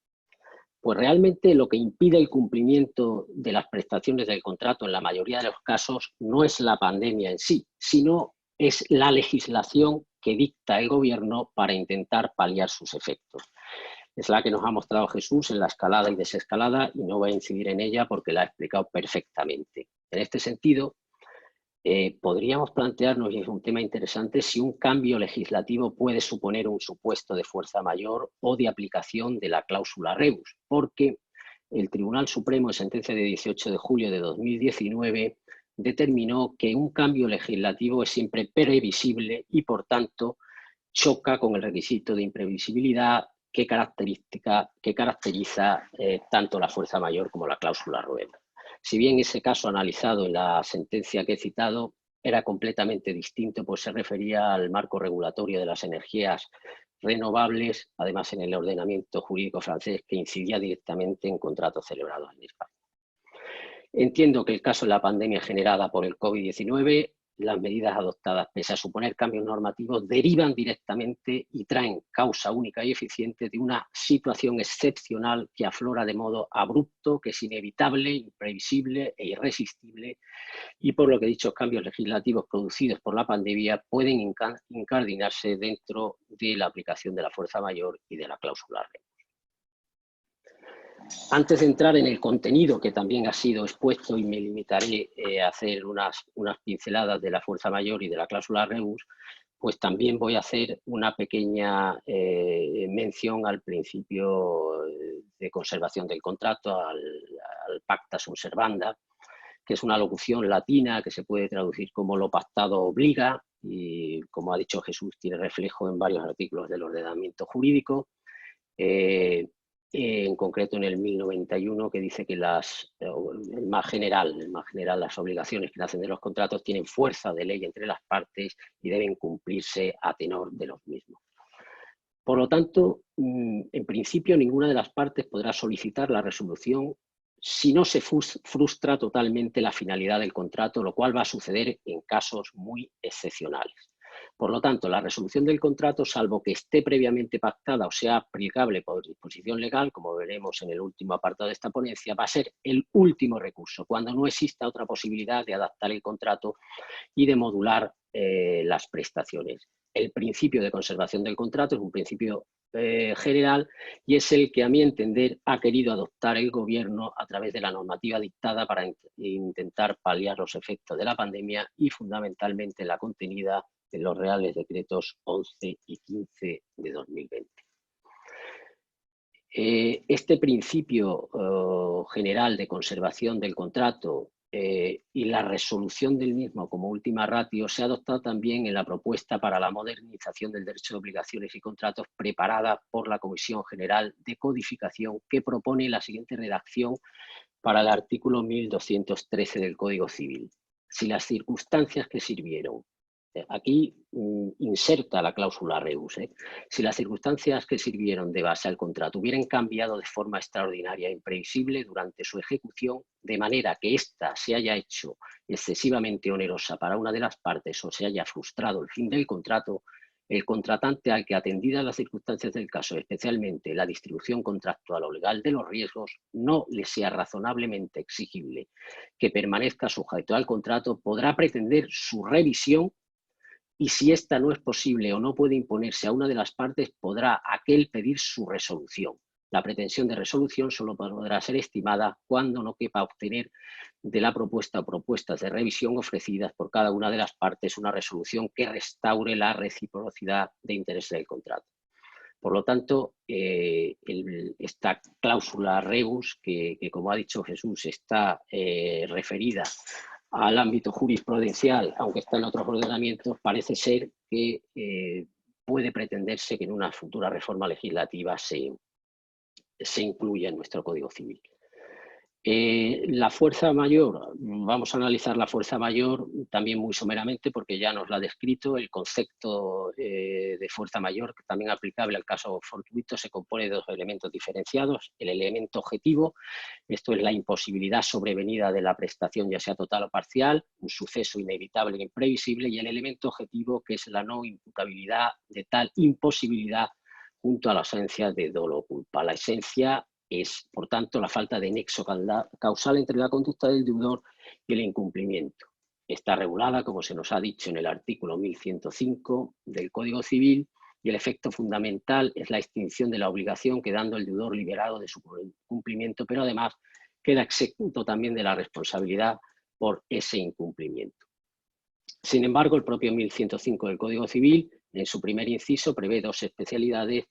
Pues realmente lo que impide el cumplimiento de las prestaciones del contrato en la mayoría de los casos no es la pandemia en sí, sino es la legislación que dicta el gobierno para intentar paliar sus efectos. Es la que nos ha mostrado Jesús en la escalada y desescalada y no voy a incidir en ella porque la ha explicado perfectamente. En este sentido, podríamos plantearnos, y es un tema interesante, si un cambio legislativo puede suponer un supuesto de fuerza mayor o de aplicación de la cláusula rebus, porque el Tribunal Supremo, en sentencia de 18 de julio de 2019, determinó que un cambio legislativo es siempre previsible y, por tanto, choca con el requisito de imprevisibilidad que caracteriza tanto la fuerza mayor como la cláusula rebus. Si bien ese caso analizado en la sentencia que he citado era completamente distinto, pues se refería al marco regulatorio de las energías renovables, además en el ordenamiento jurídico francés que incidía directamente en contratos celebrados en España. Entiendo que el caso de la pandemia generada por el COVID-19, las medidas adoptadas, pese a suponer cambios normativos, derivan directamente y traen causa única y eficiente de una situación excepcional que aflora de modo abrupto, que es inevitable, imprevisible e irresistible, y por lo que dichos cambios legislativos producidos por la pandemia pueden incardinarse dentro de la aplicación de la fuerza mayor y de la cláusula rebus. Antes de entrar en el contenido que también ha sido expuesto, y me limitaré a hacer unas pinceladas de la fuerza mayor y de la cláusula rebus, pues también voy a hacer una pequeña mención al principio de conservación del contrato, al pacta sunt servanda, que es una locución latina que se puede traducir como lo pactado obliga, y como ha dicho Jesús, tiene reflejo en varios artículos del ordenamiento jurídico. En concreto en el 1091, que dice que el más general, las obligaciones que nacen de los contratos tienen fuerza de ley entre las partes y deben cumplirse a tenor de los mismos. Por lo tanto, en principio, ninguna de las partes podrá solicitar la resolución si no se frustra totalmente la finalidad del contrato, lo cual va a suceder en casos muy excepcionales. Por lo tanto, la resolución del contrato, salvo que esté previamente pactada o sea aplicable por disposición legal, como veremos en el último apartado de esta ponencia, va a ser el último recurso, cuando no exista otra posibilidad de adaptar el contrato y de modular las prestaciones. El principio de conservación del contrato es un principio general y es el que, a mi entender, ha querido adoptar el Gobierno a través de la normativa dictada para intentar paliar los efectos de la pandemia y fundamentalmente la contenida en los Reales Decretos 11 y 15 de 2020. Este principio general de conservación del contrato y la resolución del mismo como última ratio se ha adoptado también en la propuesta para la modernización del derecho de obligaciones y contratos preparada por la Comisión General de Codificación, que propone la siguiente redacción para el artículo 1213 del Código Civil. Si las circunstancias que sirvieron, aquí inserta la cláusula rebus, si las circunstancias que sirvieron de base al contrato hubieran cambiado de forma extraordinaria e imprevisible durante su ejecución, de manera que ésta se haya hecho excesivamente onerosa para una de las partes o se haya frustrado el fin del contrato, el contratante, al que, atendidas las circunstancias del caso, especialmente la distribución contractual o legal de los riesgos, no le sea razonablemente exigible que permanezca sujeto al contrato, podrá pretender su revisión, y si esta no es posible o no puede imponerse a una de las partes, podrá aquel pedir su resolución. La pretensión de resolución solo podrá ser estimada cuando no quepa obtener de la propuesta o propuestas de revisión ofrecidas por cada una de las partes una resolución que restaure la reciprocidad de interés del contrato. Por lo tanto, esta cláusula rebus, que como ha dicho Jesús, está referida al ámbito jurisprudencial, aunque está en otros ordenamientos, parece ser que puede pretenderse que en una futura reforma legislativa se incluya en nuestro Código Civil. La fuerza mayor, vamos a analizar la fuerza mayor también muy someramente porque ya nos la ha descrito. El concepto de fuerza mayor, que también es aplicable al caso fortuito, se compone de dos elementos diferenciados. El elemento objetivo, esto es la imposibilidad sobrevenida de la prestación, ya sea total o parcial, un suceso inevitable e imprevisible, y el elemento objetivo, que es la no imputabilidad de tal imposibilidad junto a la ausencia de dolo o culpa. La esencia es, por tanto, la falta de nexo causal entre la conducta del deudor y el incumplimiento. Está regulada, como se nos ha dicho, en el artículo 1105 del Código Civil, y el efecto fundamental es la extinción de la obligación, quedando el deudor liberado de su cumplimiento, pero además queda exento también de la responsabilidad por ese incumplimiento. Sin embargo, el propio 1105 del Código Civil, en su primer inciso, prevé dos especialidades,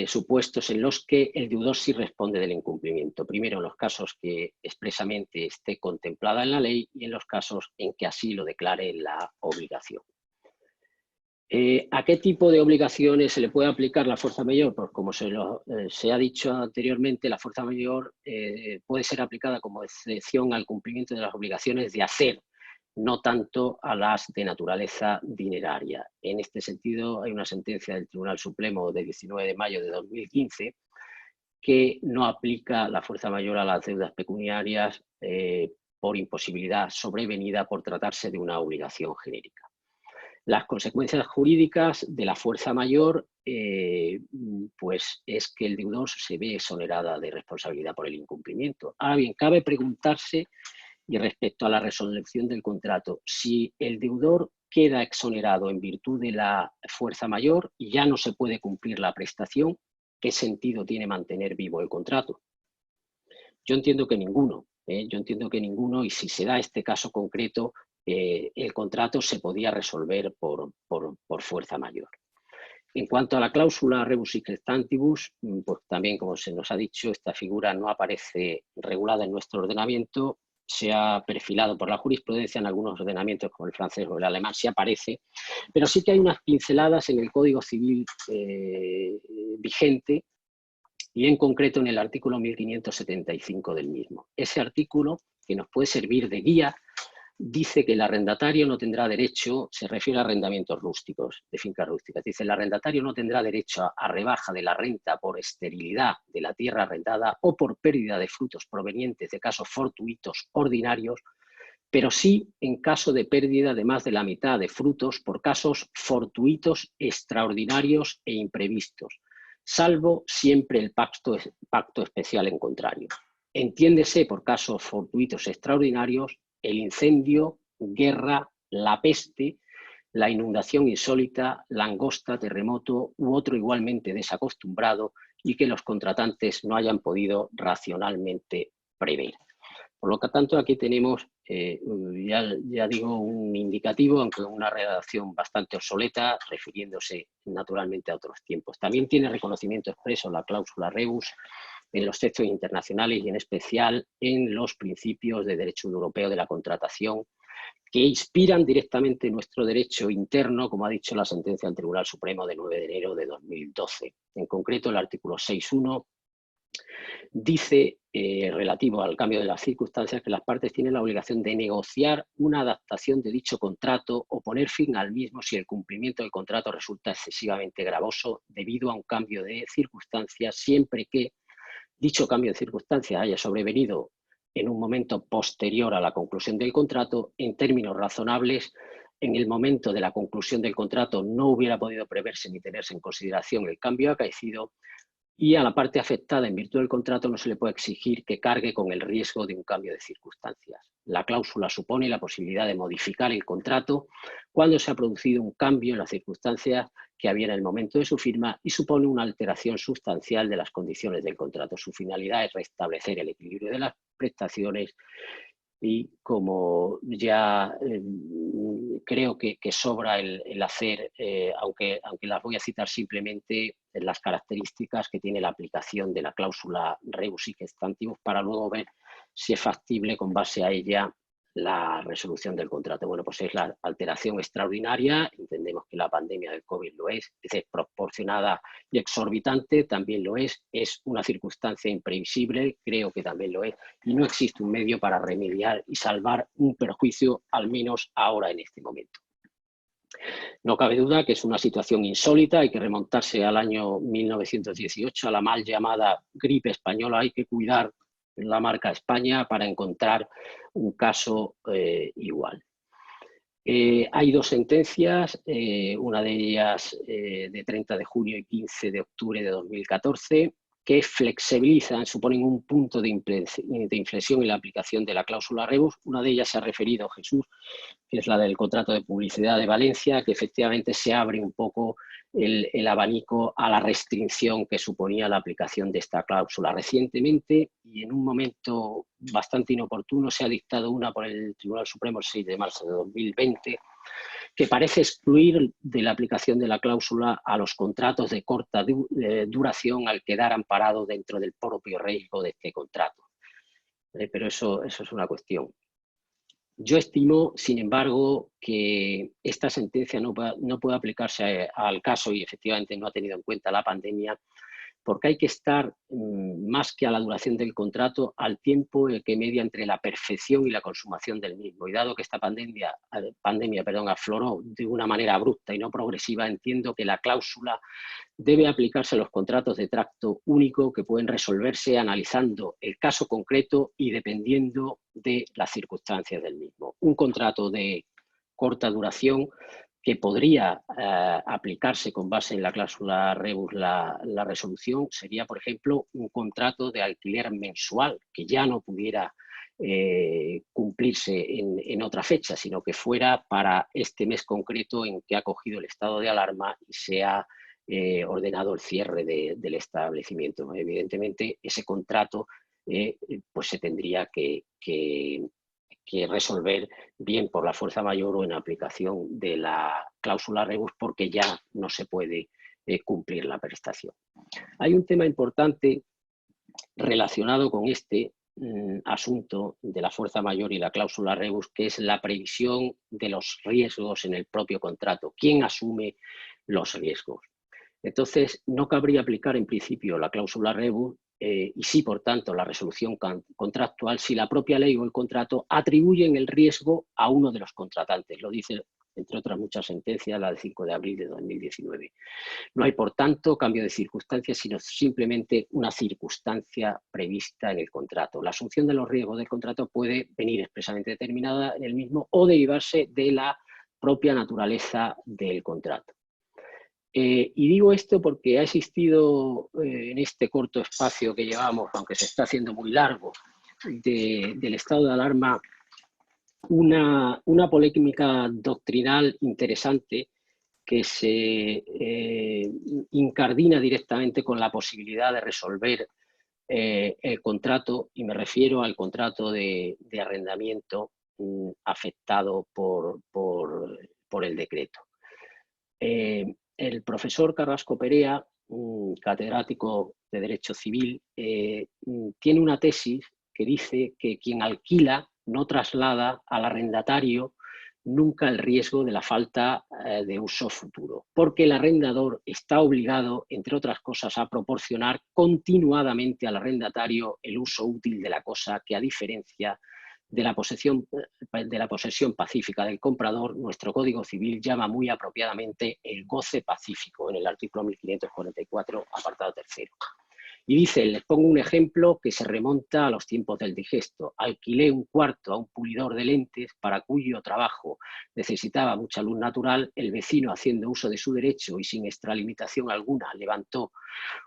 supuestos en los que el deudor sí responde del incumplimiento. Primero, en los casos que expresamente esté contemplada en la ley, y en los casos en que así lo declare la obligación. ¿A qué tipo de obligaciones se le puede aplicar la fuerza mayor? Pues como se ha dicho anteriormente, la fuerza mayor puede ser aplicada como excepción al cumplimiento de las obligaciones de hacer, no tanto a las de naturaleza dineraria. En este sentido, hay una sentencia del Tribunal Supremo de 19 de mayo de 2015 que no aplica la fuerza mayor a las deudas pecuniarias por imposibilidad sobrevenida por tratarse de una obligación genérica. Las consecuencias jurídicas de la fuerza mayor pues es que el deudor se ve exonerada de responsabilidad por el incumplimiento. Ahora bien, cabe preguntarse, y respecto a la resolución del contrato, si el deudor queda exonerado en virtud de la fuerza mayor y ya no se puede cumplir la prestación, ¿qué sentido tiene mantener vivo el contrato? Yo entiendo que ninguno. Yo entiendo que ninguno, y si se da este caso concreto, el contrato se podía resolver por fuerza mayor. En cuanto a la cláusula rebus sic stantibus, pues también, como se nos ha dicho, esta figura no aparece regulada en nuestro ordenamiento. Se ha perfilado por la jurisprudencia en algunos ordenamientos, como el francés o el alemán, sí aparece, pero sí que hay unas pinceladas en el Código Civil vigente, y en concreto en el artículo 1575 del mismo. Ese artículo, que nos puede servir de guía, dice que el arrendatario no tendrá derecho, se refiere a arrendamientos rústicos, de fincas rústicas, dice el arrendatario no tendrá derecho a rebaja de la renta por esterilidad de la tierra arrendada o por pérdida de frutos provenientes de casos fortuitos ordinarios, pero sí en caso de pérdida de más de la mitad de frutos por casos fortuitos, extraordinarios e imprevistos, salvo siempre el pacto especial en contrario. Entiéndese por casos fortuitos extraordinarios el incendio, guerra, la peste, la inundación insólita, langosta, terremoto u otro igualmente desacostumbrado y que los contratantes no hayan podido racionalmente prever. Por lo tanto, aquí tenemos, ya digo, un indicativo, aunque una redacción bastante obsoleta, refiriéndose naturalmente a otros tiempos. También tiene reconocimiento expreso la cláusula rebus en los textos internacionales y en especial en los principios de derecho europeo de la contratación, que inspiran directamente nuestro derecho interno, como ha dicho la sentencia del Tribunal Supremo de 9 de enero de 2012. En concreto, el artículo 6.1 dice, relativo al cambio de las circunstancias, que las partes tienen la obligación de negociar una adaptación de dicho contrato o poner fin al mismo si el cumplimiento del contrato resulta excesivamente gravoso debido a un cambio de circunstancias, siempre que dicho cambio de circunstancias haya sobrevenido en un momento posterior a la conclusión del contrato, en términos razonables. En el momento de la conclusión del contrato no hubiera podido preverse ni tenerse en consideración el cambio acaecido, y a la parte afectada en virtud del contrato no se le puede exigir que cargue con el riesgo de un cambio de circunstancias. La cláusula supone la posibilidad de modificar el contrato cuando se ha producido un cambio en las circunstancias que había en el momento de su firma y supone una alteración sustancial de las condiciones del contrato. Su finalidad es restablecer el equilibrio de las prestaciones y, como ya creo que sobra el hacer, aunque las voy a citar simplemente, las características que tiene la aplicación de la cláusula rebus sic stantibus para luego ver si es factible con base a ella la resolución del contrato. Bueno, pues es la alteración extraordinaria, entendemos que la pandemia del COVID lo es desproporcionada y exorbitante, también lo es una circunstancia imprevisible, creo que también lo es, y no existe un medio para remediar y salvar un perjuicio, al menos ahora en este momento. No cabe duda que es una situación insólita, hay que remontarse al año 1918, a la mal llamada gripe española, hay que cuidar la marca España para encontrar un caso igual. Hay dos sentencias, una de ellas de 30 de junio y 15 de octubre de 2014, que flexibilizan, suponen un punto de inflexión en la aplicación de la cláusula rebus. Una de ellas se ha referido Jesús, que es la del contrato de publicidad de Valencia, que efectivamente se abre un poco el abanico a la restricción que suponía la aplicación de esta cláusula. Recientemente, y en un momento bastante inoportuno, se ha dictado una por el Tribunal Supremo el 6 de marzo de 2020, que parece excluir de la aplicación de la cláusula a los contratos de corta duración al quedar amparado dentro del propio riesgo de este contrato. Pero eso es una cuestión. Yo estimo, sin embargo, que esta sentencia no puede aplicarse al caso, y efectivamente no ha tenido en cuenta la pandemia, porque hay que estar más que a la duración del contrato, al tiempo que media entre la perfección y la consumación del mismo. Y dado que esta pandemia afloró de una manera abrupta y no progresiva, entiendo que la cláusula debe aplicarse a los contratos de tracto único que pueden resolverse analizando el caso concreto y dependiendo de las circunstancias del mismo. Un contrato de corta duración que podría aplicarse con base en la cláusula rebus la resolución sería, por ejemplo, un contrato de alquiler mensual que ya no pudiera cumplirse en otra fecha, sino que fuera para este mes concreto en que ha cogido el estado de alarma y se ha ordenado el cierre del establecimiento. Evidentemente, ese contrato pues se tendría que resolver bien por la fuerza mayor o en aplicación de la cláusula rebus, porque ya no se puede cumplir la prestación. Hay un tema importante relacionado con este asunto de la fuerza mayor y la cláusula rebus, que es la previsión de los riesgos en el propio contrato. ¿Quién asume los riesgos? Entonces, no cabría aplicar en principio la cláusula rebus y sí, por tanto, la resolución contractual si la propia ley o el contrato atribuyen el riesgo a uno de los contratantes. Lo dice, entre otras muchas sentencias, la del 5 de abril de 2019. No hay, por tanto, cambio de circunstancias, sino simplemente una circunstancia prevista en el contrato. La asunción de los riesgos del contrato puede venir expresamente determinada en el mismo o derivarse de la propia naturaleza del contrato. Y digo esto porque ha existido en este corto espacio que llevamos, aunque se está haciendo muy largo, del estado de alarma, una polémica doctrinal interesante que se incardina directamente con la posibilidad de resolver el contrato, y me refiero al contrato de arrendamiento afectado por el decreto. El profesor Carrasco Perea, catedrático de Derecho Civil, tiene una tesis que dice que quien alquila no traslada al arrendatario nunca el riesgo de la falta de uso futuro, porque el arrendador está obligado, entre otras cosas, a proporcionar continuadamente al arrendatario el uso útil de la cosa, que a diferencia de la posesión pacífica del comprador, nuestro Código Civil llama muy apropiadamente el goce pacífico en el artículo 1544, apartado tercero. Y dice, les pongo un ejemplo que se remonta a los tiempos del digesto. Alquilé un cuarto a un pulidor de lentes para cuyo trabajo necesitaba mucha luz natural. El vecino, haciendo uso de su derecho y sin extralimitación alguna, levantó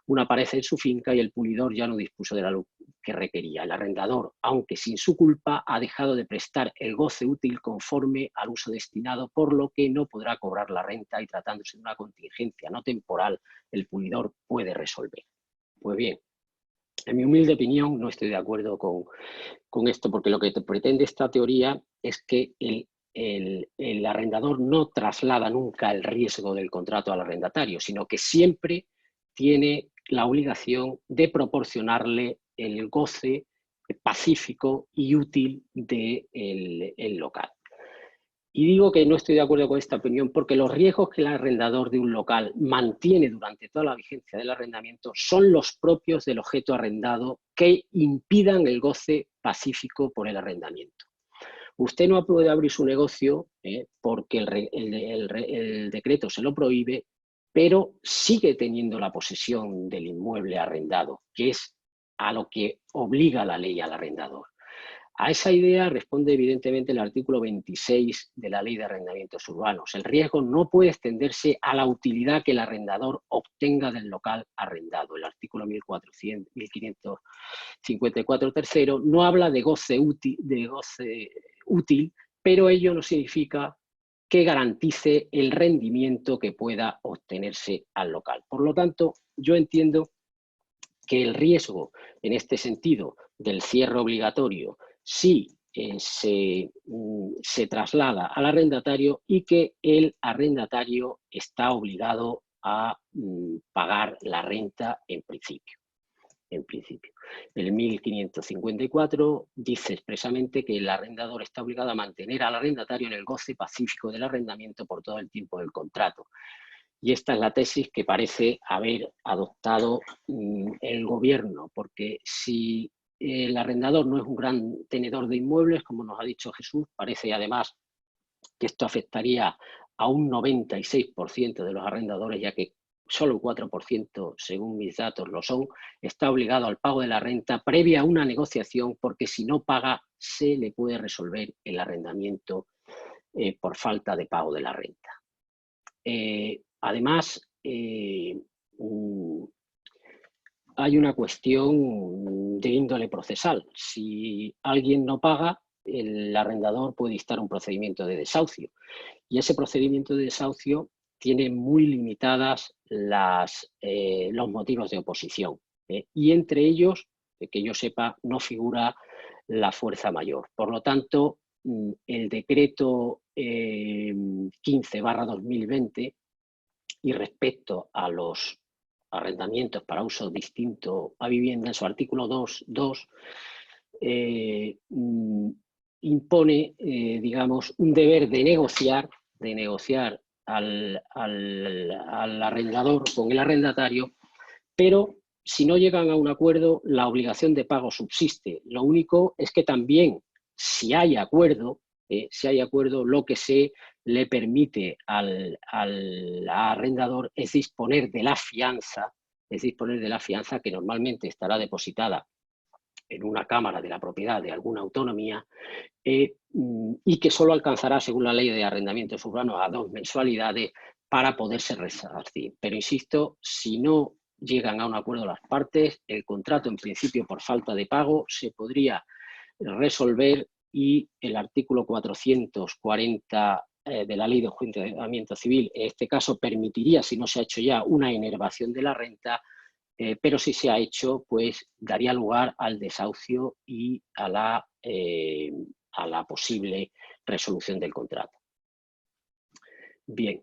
una pared en su finca y el pulidor ya no dispuso de la luz que requería. El arrendador, aunque sin su culpa, ha dejado de prestar el goce útil conforme al uso destinado, por lo que no podrá cobrar la renta y, tratándose de una contingencia no temporal, el pulidor puede resolver. Pues bien, en mi humilde opinión no estoy de acuerdo con esto, porque lo que pretende esta teoría es que el arrendador no traslada nunca el riesgo del contrato al arrendatario, sino que siempre tiene la obligación de proporcionarle el goce pacífico y útil del local. Y digo que no estoy de acuerdo con esta opinión porque los riesgos que el arrendador de un local mantiene durante toda la vigencia del arrendamiento son los propios del objeto arrendado, que impidan el goce pacífico por el arrendamiento. Usted no puede abrir su negocio porque el decreto se lo prohíbe, pero sigue teniendo la posesión del inmueble arrendado, que es a lo que obliga la ley al arrendador. A esa idea responde evidentemente el artículo 26 de la Ley de Arrendamientos Urbanos. El riesgo no puede extenderse a la utilidad que el arrendador obtenga del local arrendado. El artículo 1554 tercero no habla de goce útil, pero ello no significa que garantice el rendimiento que pueda obtenerse al local. Por lo tanto, yo entiendo que el riesgo en este sentido del cierre obligatorio sí se traslada al arrendatario y que el arrendatario está obligado a pagar la renta en principio. El 1554 dice expresamente que el arrendador está obligado a mantener al arrendatario en el goce pacífico del arrendamiento por todo el tiempo del contrato. Y esta es la tesis que parece haber adoptado el gobierno, porque si el arrendador no es un gran tenedor de inmuebles, como nos ha dicho Jesús, parece además que esto afectaría a un 96% de los arrendadores, ya que solo un 4%, según mis datos, lo son, está obligado al pago de la renta previa a una negociación, porque si no paga se le puede resolver el arrendamiento por falta de pago de la renta. Además, hay una cuestión de índole procesal. Si alguien no paga, el arrendador puede dictar un procedimiento de desahucio. Y ese procedimiento de desahucio tiene muy limitadas los motivos de oposición. Y entre ellos, que yo sepa, no figura la fuerza mayor. Por lo tanto, el decreto 15/2020 y respecto a los arrendamientos para uso distinto a vivienda, en su artículo 2.2, impone, digamos, un deber de negociar al arrendador con el arrendatario, pero si no llegan a un acuerdo, la obligación de pago subsiste. Lo único es que también, si hay acuerdo, lo que se le permite al arrendador es disponer de la fianza, que normalmente estará depositada en una cámara de la propiedad de alguna autonomía, y que solo alcanzará, según la ley de arrendamientos urbanos, a 2 mensualidades para poderse resarcir. Pero insisto, si no llegan a un acuerdo las partes, el contrato en principio por falta de pago se podría resolver y el artículo 440 de la ley de enjuiciamiento civil, en este caso permitiría, si no se ha hecho ya, una inervación de la renta, pero si se ha hecho, pues daría lugar al desahucio y a la posible resolución del contrato. Bien,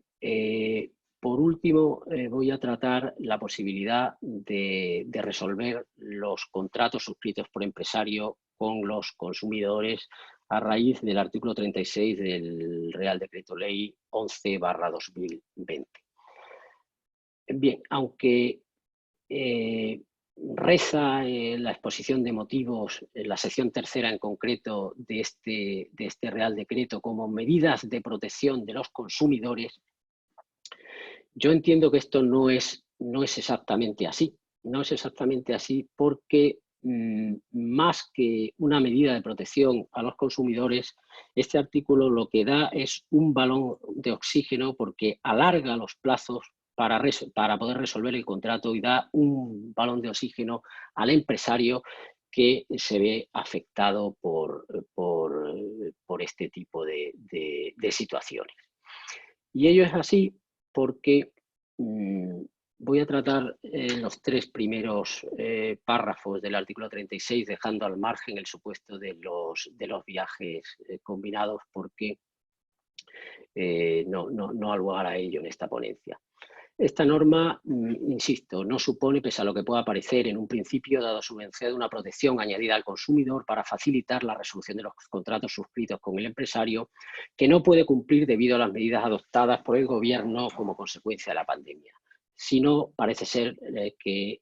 por último, voy a tratar la posibilidad de resolver los contratos suscritos por empresario con los consumidores a raíz del artículo 36 del Real Decreto Ley 11/2020. Bien, aunque reza la exposición de motivos, la sección tercera en concreto de este Real Decreto como medidas de protección de los consumidores, yo entiendo que esto no es exactamente así. No es exactamente así porque más que una medida de protección a los consumidores, este artículo lo que da es un balón de oxígeno porque alarga los plazos para poder resolver el contrato y da un balón de oxígeno al empresario que se ve afectado por este tipo de situaciones. Y ello es así porque voy a tratar los 3 primeros párrafos del artículo 36, dejando al margen el supuesto de los viajes combinados, porque no ha lugar a ello en esta ponencia. Esta norma, insisto, no supone, pese a lo que pueda parecer en un principio, dado su enunciado, una protección añadida al consumidor para facilitar la resolución de los contratos suscritos con el empresario, que no puede cumplir debido a las medidas adoptadas por el Gobierno como consecuencia de la pandemia. Sino parece ser que,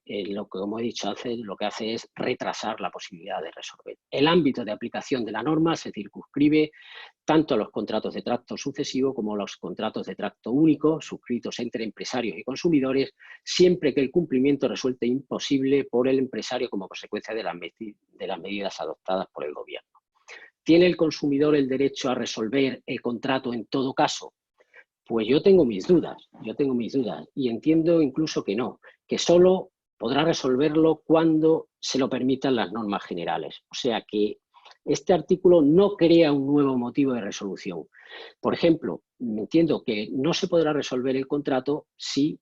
como he dicho antes, lo que hace es retrasar la posibilidad de resolver. El ámbito de aplicación de la norma se circunscribe tanto a los contratos de tracto sucesivo como a los contratos de tracto único suscritos entre empresarios y consumidores, siempre que el cumplimiento resulte imposible por el empresario como consecuencia de las medidas adoptadas por el Gobierno. ¿Tiene el consumidor el derecho a resolver el contrato en todo caso? Pues yo tengo mis dudas y entiendo incluso que no, que solo podrá resolverlo cuando se lo permitan las normas generales. O sea que este artículo no crea un nuevo motivo de resolución. Por ejemplo, entiendo que no se podrá resolver el contrato si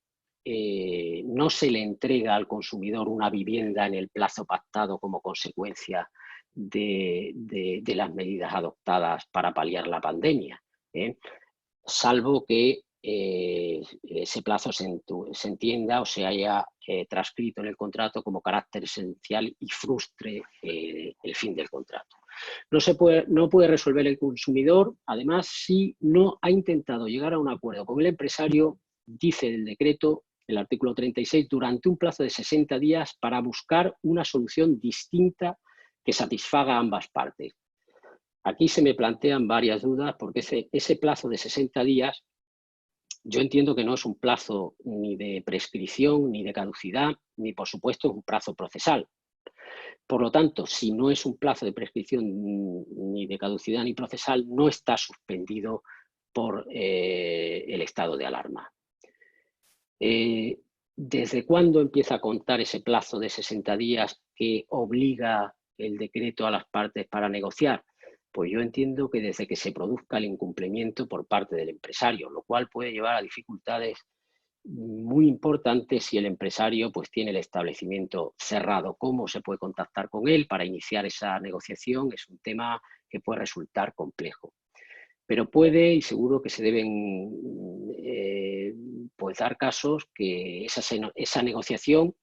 no se le entrega al consumidor una vivienda en el plazo pactado como consecuencia de las medidas adoptadas para paliar la pandemia, salvo que ese plazo se entienda o se haya transcrito en el contrato como carácter esencial y frustre el fin del contrato. No puede resolver el consumidor, además, si no ha intentado llegar a un acuerdo con el empresario dice el decreto, el artículo 36, durante un plazo de 60 días para buscar una solución distinta que satisfaga a ambas partes. Aquí se me plantean varias dudas porque ese plazo de 60 días yo entiendo que no es un plazo ni de prescripción, ni de caducidad, ni por supuesto un plazo procesal. Por lo tanto, si no es un plazo de prescripción ni de caducidad ni procesal, no está suspendido por el estado de alarma. ¿Desde cuándo empieza a contar ese plazo de 60 días que obliga el decreto a las partes para negociar? Pues yo entiendo que desde que se produzca el incumplimiento por parte del empresario, lo cual puede llevar a dificultades muy importantes si el empresario pues tiene el establecimiento cerrado. ¿Cómo se puede contactar con él para iniciar esa negociación? Es un tema que puede resultar complejo. Pero puede y seguro que se deben pues dar casos que esa negociación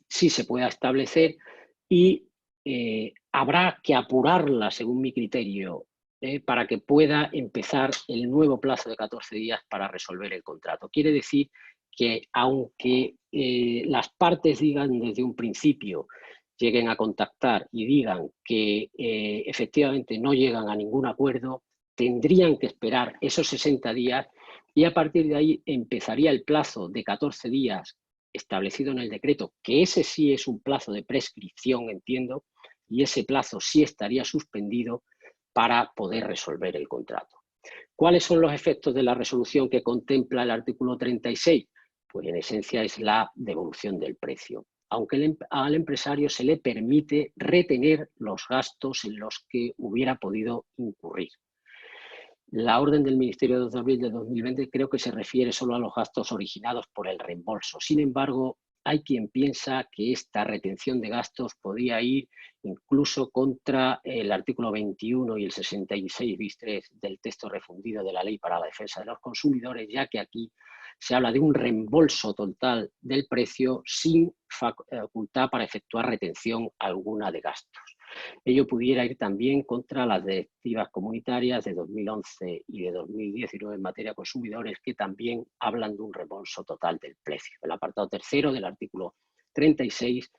sí se pueda establecer y habrá que apurarla, según mi criterio, para que pueda empezar el nuevo plazo de 14 días para resolver el contrato. Quiere decir que aunque las partes digan desde un principio, lleguen a contactar y digan que efectivamente no llegan a ningún acuerdo, tendrían que esperar esos 60 días y a partir de ahí empezaría el plazo de 14 días establecido en el decreto, que ese sí es un plazo de prescripción, entiendo, y ese plazo sí estaría suspendido para poder resolver el contrato. ¿Cuáles son los efectos de la resolución que contempla el artículo 36? Pues en esencia es la devolución del precio, aunque al empresario se le permite retener los gastos en los que hubiera podido incurrir. La orden del Ministerio de Abril de 2020 creo que se refiere solo a los gastos originados por el reembolso. Sin embargo, hay quien piensa que esta retención de gastos podría ir incluso contra el artículo 21 y el 66 bis 3 del texto refundido de la Ley para la Defensa de los Consumidores, ya que aquí se habla de un reembolso total del precio sin facultad para efectuar retención alguna de gastos. Ello pudiera ir también contra las directivas comunitarias de 2011 y de 2019 en materia de consumidores, que también hablan de un reembolso total del precio. El apartado tercero del artículo 36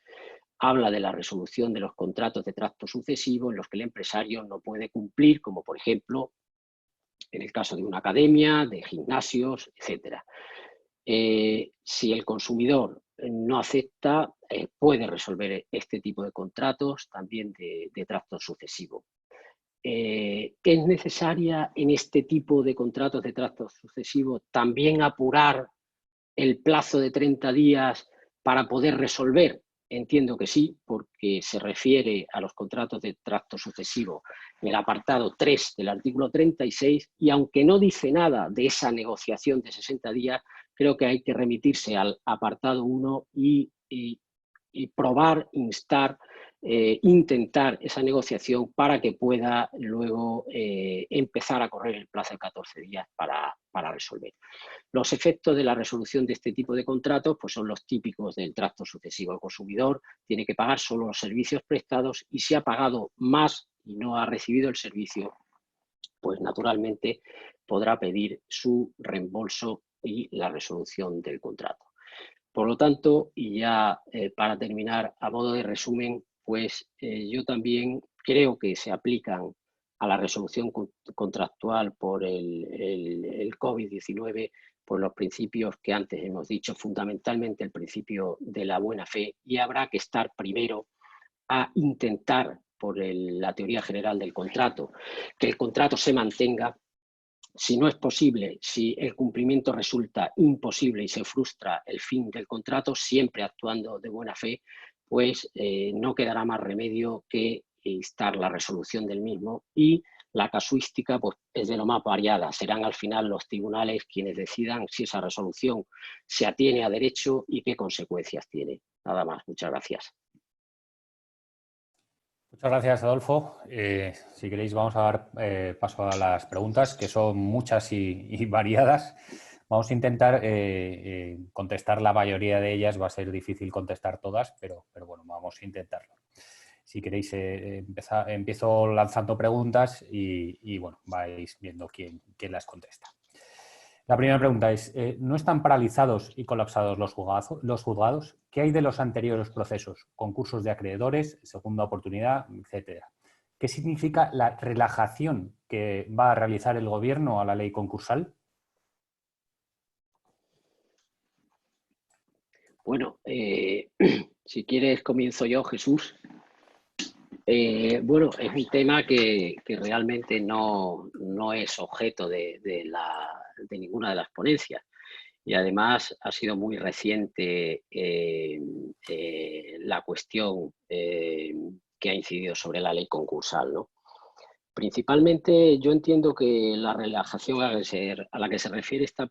habla de la resolución de los contratos de tracto sucesivo en los que el empresario no puede cumplir, como por ejemplo en el caso de una academia, de gimnasios, etc. Si el consumidor no acepta, puede resolver este tipo de contratos también de tracto sucesivo. ¿Es necesaria en este tipo de contratos de tracto sucesivo también apurar el plazo de 30 días para poder resolver? Entiendo que sí, porque se refiere a los contratos de tracto sucesivo en el apartado 3 del artículo 36 y aunque no dice nada de esa negociación de 60 días, creo que hay que remitirse al apartado 1 y probar, instar, intentar esa negociación para que pueda luego empezar a correr el plazo de 14 días para resolver. Los efectos de la resolución de este tipo de contratos pues son los típicos del tracto sucesivo. El consumidor tiene que pagar solo los servicios prestados y si ha pagado más y no ha recibido el servicio, pues naturalmente podrá pedir su reembolso y la resolución del contrato. Por lo tanto, y ya para terminar, a modo de resumen, pues yo también creo que se aplican a la resolución contractual por el COVID-19 por los principios que antes hemos dicho, fundamentalmente el principio de la buena fe, y habrá que estar primero a intentar, por la teoría general del contrato, que el contrato se mantenga. Si no es posible, si el cumplimiento resulta imposible y se frustra el fin del contrato, siempre actuando de buena fe, pues no quedará más remedio que instar la resolución del mismo y la casuística pues, es de lo más variada. Serán al final los tribunales quienes decidan si esa resolución se atiene a derecho y qué consecuencias tiene. Nada más. Muchas gracias. Muchas gracias, Adolfo. Si queréis, vamos a dar paso a las preguntas, que son muchas y variadas. Vamos a intentar contestar la mayoría de ellas. Va a ser difícil contestar todas, pero bueno, vamos a intentarlo. Si queréis, empiezo lanzando preguntas y bueno, vais viendo quién las contesta. La primera pregunta es, ¿no están paralizados y colapsados los juzgados? ¿Qué hay de los anteriores procesos? Concursos de acreedores, segunda oportunidad, etcétera. ¿Qué significa la relajación que va a realizar el Gobierno a la ley concursal? Bueno, si quieres comienzo yo, Jesús. Bueno, es un tema que realmente no es objeto de ninguna de las ponencias. Y además ha sido muy reciente la cuestión que ha incidido sobre la ley concursal, ¿no? Principalmente yo entiendo que la relajación a la que se refiere esta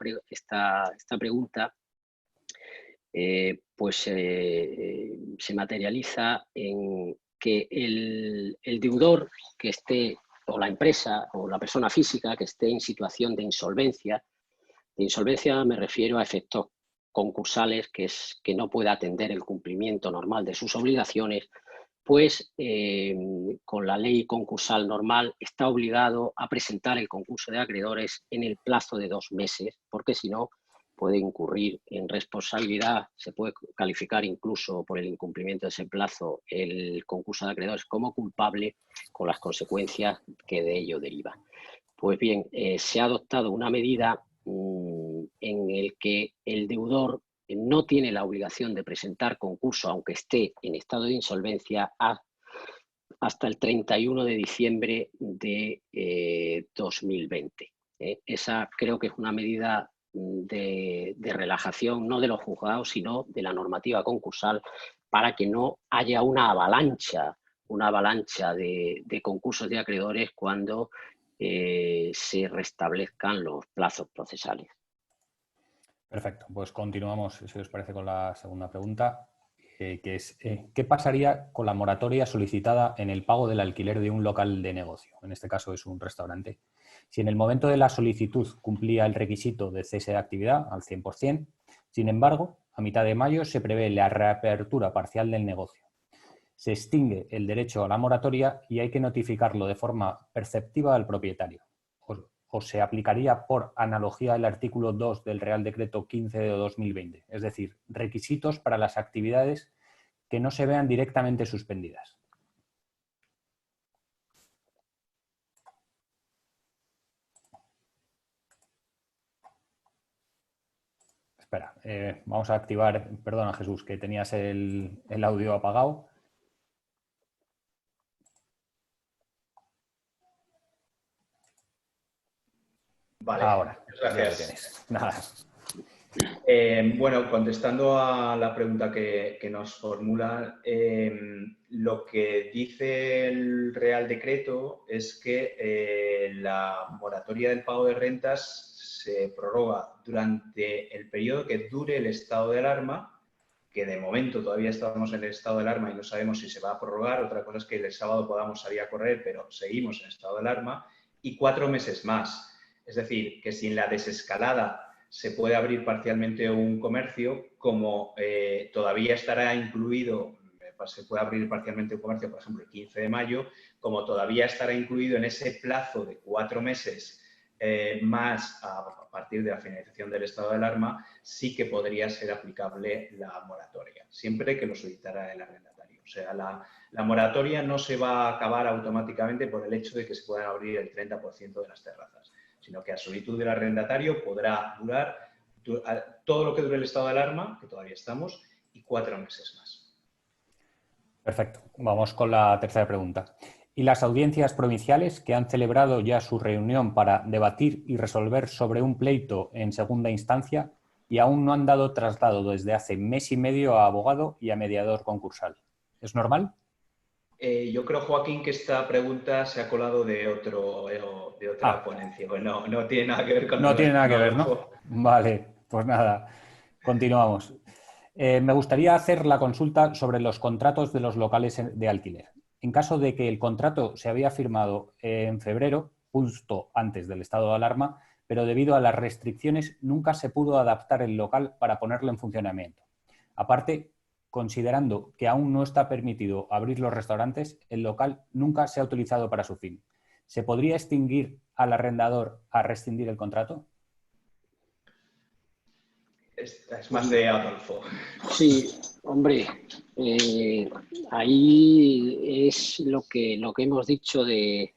pregunta se materializa en que el deudor que esté, o la empresa o la persona física que esté en situación de insolvencia me refiero a efectos concursales, que es que no pueda atender el cumplimiento normal de sus obligaciones, pues con la ley concursal normal está obligado a presentar el concurso de acreedores en el plazo de 2 meses, porque si no puede incurrir en responsabilidad, se puede calificar incluso por el incumplimiento de ese plazo el concurso de acreedores como culpable, con las consecuencias que de ello deriva. Pues bien, se ha adoptado una medida en el que el deudor no tiene la obligación de presentar concurso, aunque esté en estado de insolvencia, hasta el 31 de diciembre de 2020. Esa creo que es una medida de relajación, no de los juzgados, sino de la normativa concursal, para que no haya una avalancha de concursos de acreedores cuando se restablezcan los plazos procesales. Perfecto, pues continuamos, si os parece, con la segunda pregunta, que es ¿qué pasaría con la moratoria solicitada en el pago del alquiler de un local de negocio? En este caso es un restaurante. Si en el momento de la solicitud cumplía el requisito de cese de actividad al 100%, sin embargo, a mitad de mayo se prevé la reapertura parcial del negocio. Se extingue el derecho a la moratoria y hay que notificarlo de forma perceptiva al propietario. O se aplicaría por analogía el artículo 2 del Real Decreto 15 de 2020, es decir, requisitos para las actividades que no se vean directamente suspendidas. Espera, vamos a activar, perdona Jesús, que tenías el audio apagado. Vale, ahora, gracias. Ya lo tienes. Nada. Bueno, contestando a la pregunta que nos formula, lo que dice el Real Decreto es que la moratoria del pago de rentas se prorroga durante el periodo que dure el estado de alarma, que de momento todavía estamos en el estado de alarma y no sabemos si se va a prorrogar. Otra cosa es que el sábado podamos salir a correr, pero seguimos en estado de alarma, y 4 meses más. Es decir, que sin la desescalada se puede abrir parcialmente un comercio, como todavía estará incluido, se puede abrir parcialmente un comercio, por ejemplo, el 15 de mayo, como todavía estará incluido en ese plazo de 4 meses más a partir de la finalización del estado de alarma, sí que podría ser aplicable la moratoria, siempre que lo solicitara el arrendatario. O sea, la moratoria no se va a acabar automáticamente por el hecho de que se puedan abrir el 30% de las terrazas, sino que a solicitud del arrendatario podrá durar todo lo que dure el estado de alarma, que todavía estamos, y 4 meses más. Perfecto. Vamos con la tercera pregunta. ¿Y las audiencias provinciales que han celebrado ya su reunión para debatir y resolver sobre un pleito en segunda instancia y aún no han dado traslado desde hace mes y medio a abogado y a mediador concursal? ¿Es normal? Yo creo, Joaquín, que esta pregunta se ha colado de otra ponencia. Pues no tiene nada que ver con No el tiene nada que ver, ¿no? trabajo. Vale, pues nada, continuamos. Me gustaría hacer la consulta sobre los contratos de los locales de alquiler. En caso de que el contrato se había firmado en febrero, justo antes del estado de alarma, pero debido a las restricciones nunca se pudo adaptar el local para ponerlo en funcionamiento. Aparte, considerando que aún no está permitido abrir los restaurantes, el local nunca se ha utilizado para su fin. ¿Se podría extinguir al arrendador a rescindir el contrato? es más de Adolfo. Sí, hombre, ahí es lo que hemos dicho de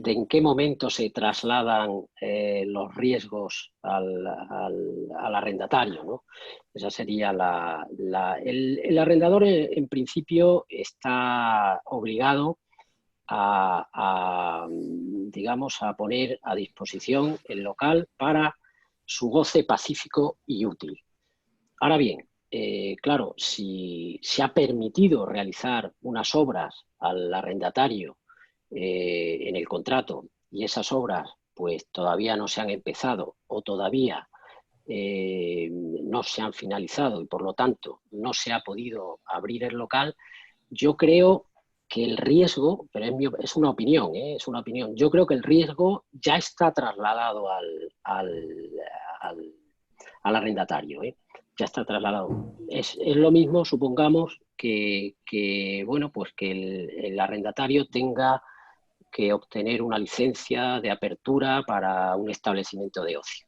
en qué momento se trasladan los riesgos al arrendatario, ¿no? Esa sería el arrendador en principio está obligado digamos, a poner a disposición el local para su goce pacífico y útil. Ahora bien, claro, si se ha permitido realizar unas obras al arrendatario en el contrato y esas obras pues todavía no se han empezado o todavía no se han finalizado y por lo tanto no se ha podido abrir el local, yo creo que el riesgo, pero es una opinión, es una opinión, yo creo que el riesgo ya está trasladado al arrendatario, ya está trasladado. Es lo mismo, supongamos, bueno, pues que el arrendatario tenga que obtener una licencia de apertura para un establecimiento de ocio.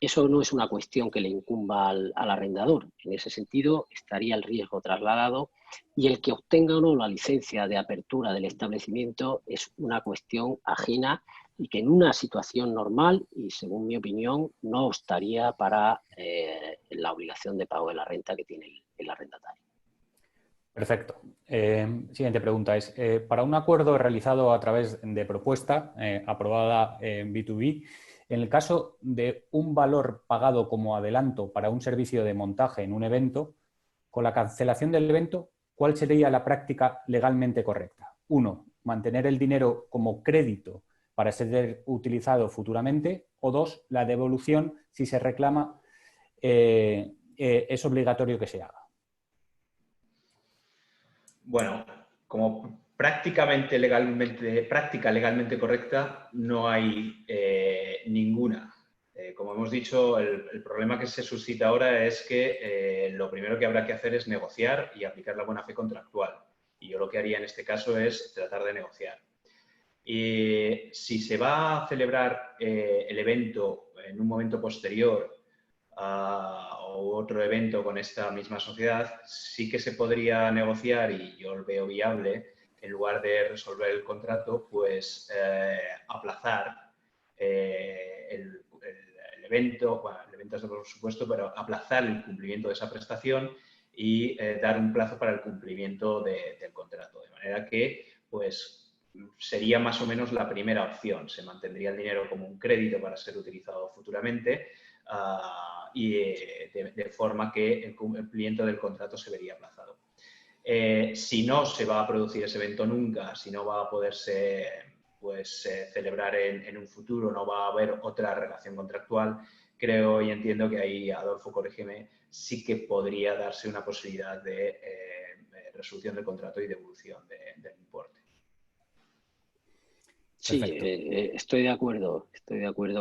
Eso no es una cuestión que le incumba al arrendador. En ese sentido, estaría el riesgo trasladado y el que obtenga o no la licencia de apertura del establecimiento es una cuestión ajena y que en una situación normal, y según mi opinión, no estaría para la obligación de pago de la renta que tiene el arrendatario. Perfecto. Siguiente pregunta es, para un acuerdo realizado a través de propuesta aprobada en B2B, en el caso de un valor pagado como adelanto para un servicio de montaje en un evento, con la cancelación del evento, ¿cuál sería la práctica legalmente correcta? 1. Mantener el dinero como crédito para ser utilizado futuramente. O 2. La devolución, si se reclama, es obligatorio que se haga. Bueno, como práctica legalmente correcta, no hay ninguna. Como hemos dicho, el problema que se suscita ahora es que lo primero que habrá que hacer es negociar y aplicar la buena fe contractual. Y yo lo que haría en este caso es tratar de negociar. Y si se va a celebrar el evento en un momento posterior o otro evento con esta misma sociedad, sí que se podría negociar, y yo lo veo viable, en lugar de resolver el contrato, pues aplazar el evento, bueno, el evento es por supuesto, pero aplazar el cumplimiento de esa prestación y dar un plazo para el cumplimiento del contrato. De manera que, pues, sería más o menos la primera opción. Se mantendría el dinero como un crédito para ser utilizado futuramente y de forma que el cumplimiento del contrato se vería aplazado. Si no se va a producir ese evento nunca, si no va a poderse celebrar en un futuro, no va a haber otra relación contractual, creo y entiendo que ahí, Adolfo, corrígeme, sí que podría darse una posibilidad de resolución del contrato y devolución del importe. Sí, estoy de acuerdo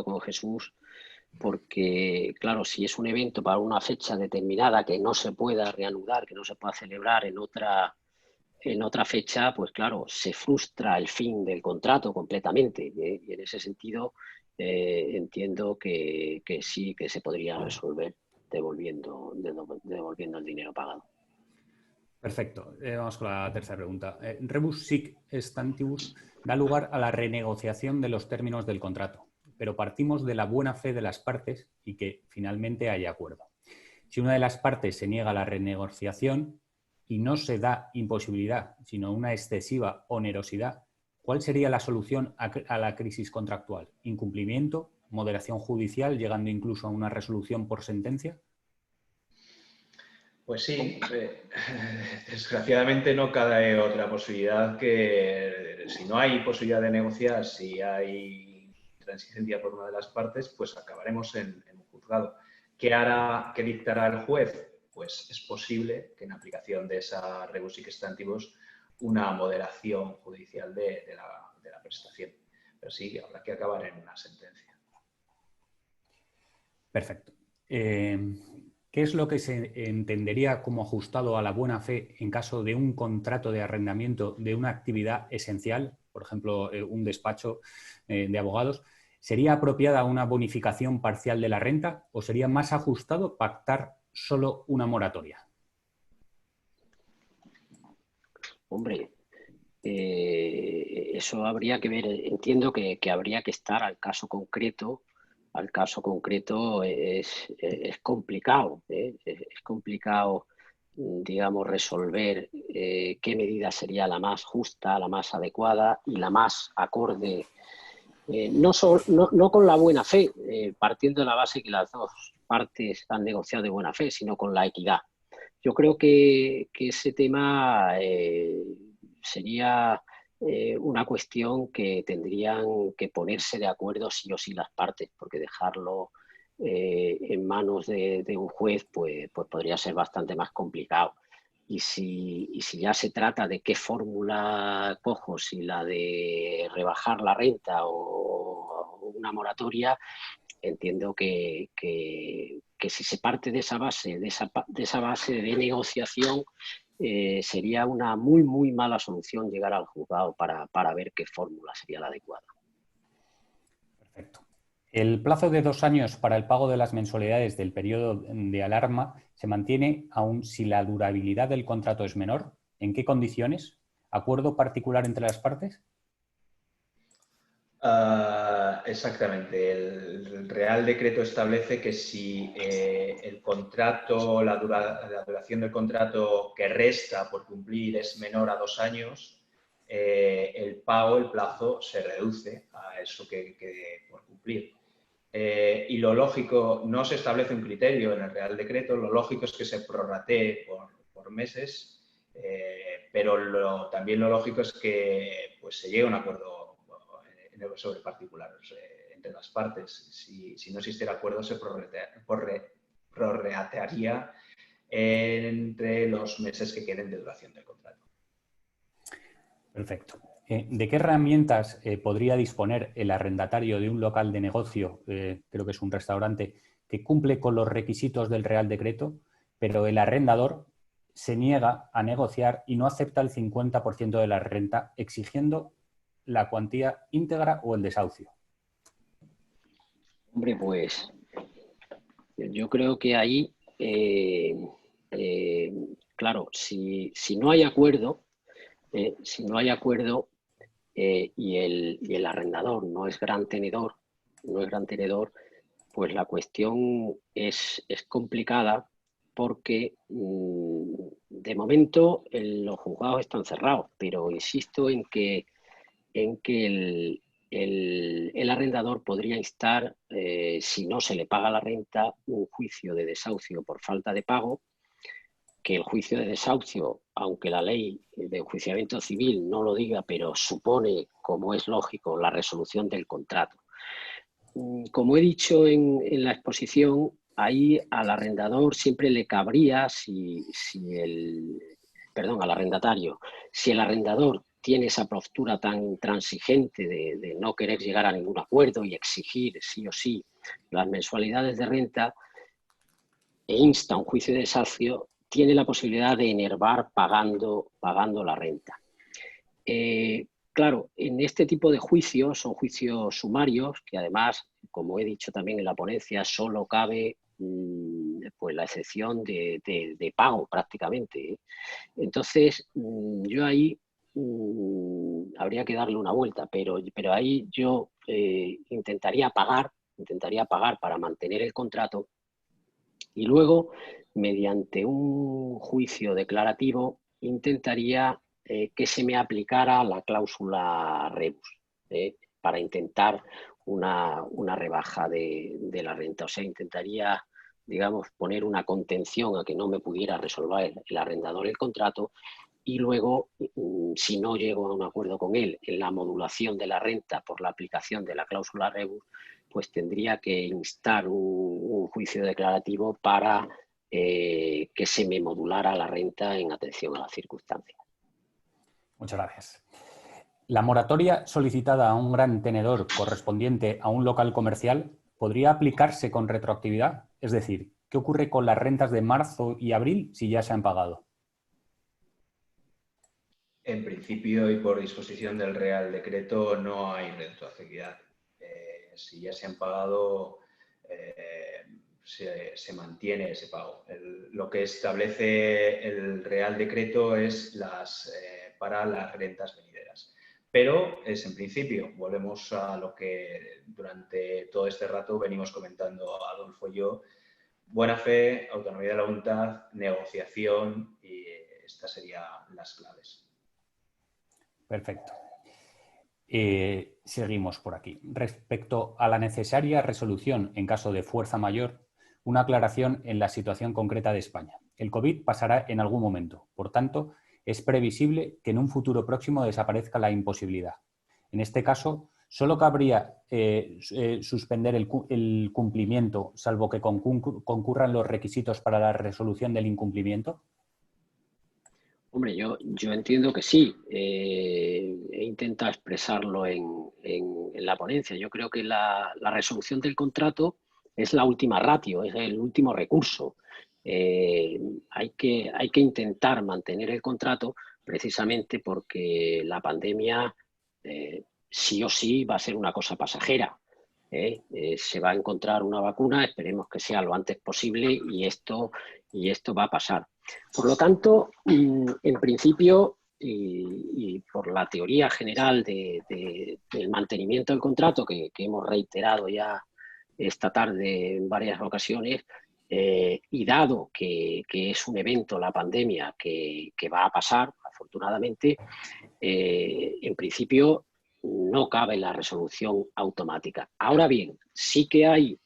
con Jesús, porque, claro, si es un evento para una fecha determinada que no se pueda reanudar, que no se pueda celebrar en otra fecha, pues claro, se frustra el fin del contrato completamente. Y en ese sentido entiendo que sí, que se podría resolver devolviendo el dinero pagado. Perfecto. Vamos con la tercera pregunta. Rebus sic stantibus da lugar a la renegociación de los términos del contrato, pero partimos de la buena fe de las partes y que finalmente haya acuerdo. Si una de las partes se niega a la renegociación y no se da imposibilidad, sino una excesiva onerosidad, ¿cuál sería la solución a la crisis contractual? ¿Incumplimiento? ¿Moderación judicial, llegando incluso a una resolución por sentencia? Pues sí, desgraciadamente no cabe otra posibilidad que, si no hay posibilidad de negociar, si hay transigencia por una de las partes, pues acabaremos en un juzgado. ¿Qué dictará el juez? Pues es posible que en aplicación de esa rebus sic stantibus una moderación judicial de la prestación. Pero sí, habrá que acabar en una sentencia. Perfecto. ¿Qué es lo que se entendería como ajustado a la buena fe en caso de un contrato de arrendamiento de una actividad esencial, por ejemplo, un despacho de abogados, ¿Sería apropiada una bonificación parcial de la renta o sería más ajustado pactar solo una moratoria? Hombre, eso habría que ver. Entiendo que habría que estar al caso concreto. Al caso concreto es complicado, ¿eh? Es complicado, digamos, resolver qué medida sería la más justa, la más adecuada y la más acorde, no con la buena fe, partiendo de la base que las dos partes han negociado de buena fe, sino con la equidad. Yo creo que ese tema sería una cuestión que tendrían que ponerse de acuerdo sí o sí las partes, porque dejarlo en manos de un juez pues podría ser bastante más complicado. Y si ya se trata de qué fórmula cojo, si la de rebajar la renta o una moratoria, entiendo que si se parte de esa base, de esa base de negociación, sería una muy, muy mala solución llegar al juzgado para ver qué fórmula sería la adecuada. Perfecto. El plazo de 2 años para el pago de las mensualidades del periodo de alarma se mantiene aun si la durabilidad del contrato es menor. ¿En qué condiciones? ¿Acuerdo particular entre las partes? Exactamente. El Real Decreto establece que si el contrato, la duración del contrato que resta por cumplir es menor a 2 años, el plazo se reduce a eso que quede por cumplir. Y lo lógico, no se establece un criterio en el Real Decreto, lo lógico es que se prorratee por meses, pero también lo lógico es que pues, se llegue a un acuerdo sobre particulares entre las partes. Si no existiera acuerdo, se prorratearía entre los meses que queden de duración del contrato. Perfecto. ¿De qué herramientas podría disponer el arrendatario de un local de negocio, creo que es un restaurante, que cumple con los requisitos del Real Decreto, pero el arrendador se niega a negociar y no acepta el 50% de la renta, exigiendo la cuantía íntegra o el desahucio? Hombre, pues yo creo que ahí, claro, si no hay acuerdo, y el arrendador no es gran tenedor, pues la cuestión es complicada porque de momento los juzgados están cerrados, pero insisto en que el arrendador podría instar, si no se le paga la renta, un juicio de desahucio por falta de pago, que el juicio de desahucio, aunque la ley de enjuiciamiento civil no lo diga, pero supone, como es lógico, la resolución del contrato. Como he dicho en la exposición, ahí al arrendador siempre le cabría, al arrendatario, si el arrendador tiene esa postura tan transigente de no querer llegar a ningún acuerdo y exigir sí o sí las mensualidades de renta e insta a un juicio de desahucio, tiene la posibilidad de enervar pagando la renta. Claro, en este tipo de juicios, son juicios sumarios, que además, como he dicho también en la ponencia, solo cabe pues la excepción de pago prácticamente. Entonces, yo ahí habría que darle una vuelta, pero ahí yo intentaría pagar para mantener el contrato y luego, mediante un juicio declarativo, intentaría que se me aplicara la cláusula rebus para intentar una rebaja de la renta. O sea, intentaría, digamos, poner una contención a que no me pudiera resolver el arrendador el contrato y luego, si no llego a un acuerdo con él en la modulación de la renta por la aplicación de la cláusula rebus, pues tendría que instar un juicio declarativo para que se me modulara la renta en atención a las circunstancias. Muchas gracias. ¿La moratoria solicitada a un gran tenedor correspondiente a un local comercial podría aplicarse con retroactividad? Es decir, ¿qué ocurre con las rentas de marzo y abril si ya se han pagado? En principio y por disposición del Real Decreto no hay retroactividad. si ya se han pagado, se mantiene ese pago. Lo que establece el Real Decreto es para las rentas venideras. Pero es en principio, volvemos a lo que durante todo este rato venimos comentando Adolfo y yo: buena fe, autonomía de la voluntad, negociación, y estas serían las claves. Perfecto. Seguimos por aquí. Respecto a la necesaria resolución en caso de fuerza mayor, una aclaración en la situación concreta de España. El COVID pasará en algún momento, por tanto, es previsible que en un futuro próximo desaparezca la imposibilidad. En este caso, solo cabría suspender el cumplimiento, salvo que concurran los requisitos para la resolución del incumplimiento. Hombre, yo entiendo que sí. He intentado expresarlo en la ponencia. Yo creo que la resolución del contrato es la última ratio, es el último recurso. Hay que intentar mantener el contrato precisamente porque la pandemia sí o sí va a ser una cosa pasajera. Se va a encontrar una vacuna, esperemos que sea lo antes posible, y esto va a pasar. Por lo tanto, en principio, y por la teoría general del mantenimiento del contrato que hemos reiterado ya esta tarde en varias ocasiones, y dado que es un evento, la pandemia, que va a pasar, afortunadamente, en principio no cabe la resolución automática. Ahora bien, sí que hay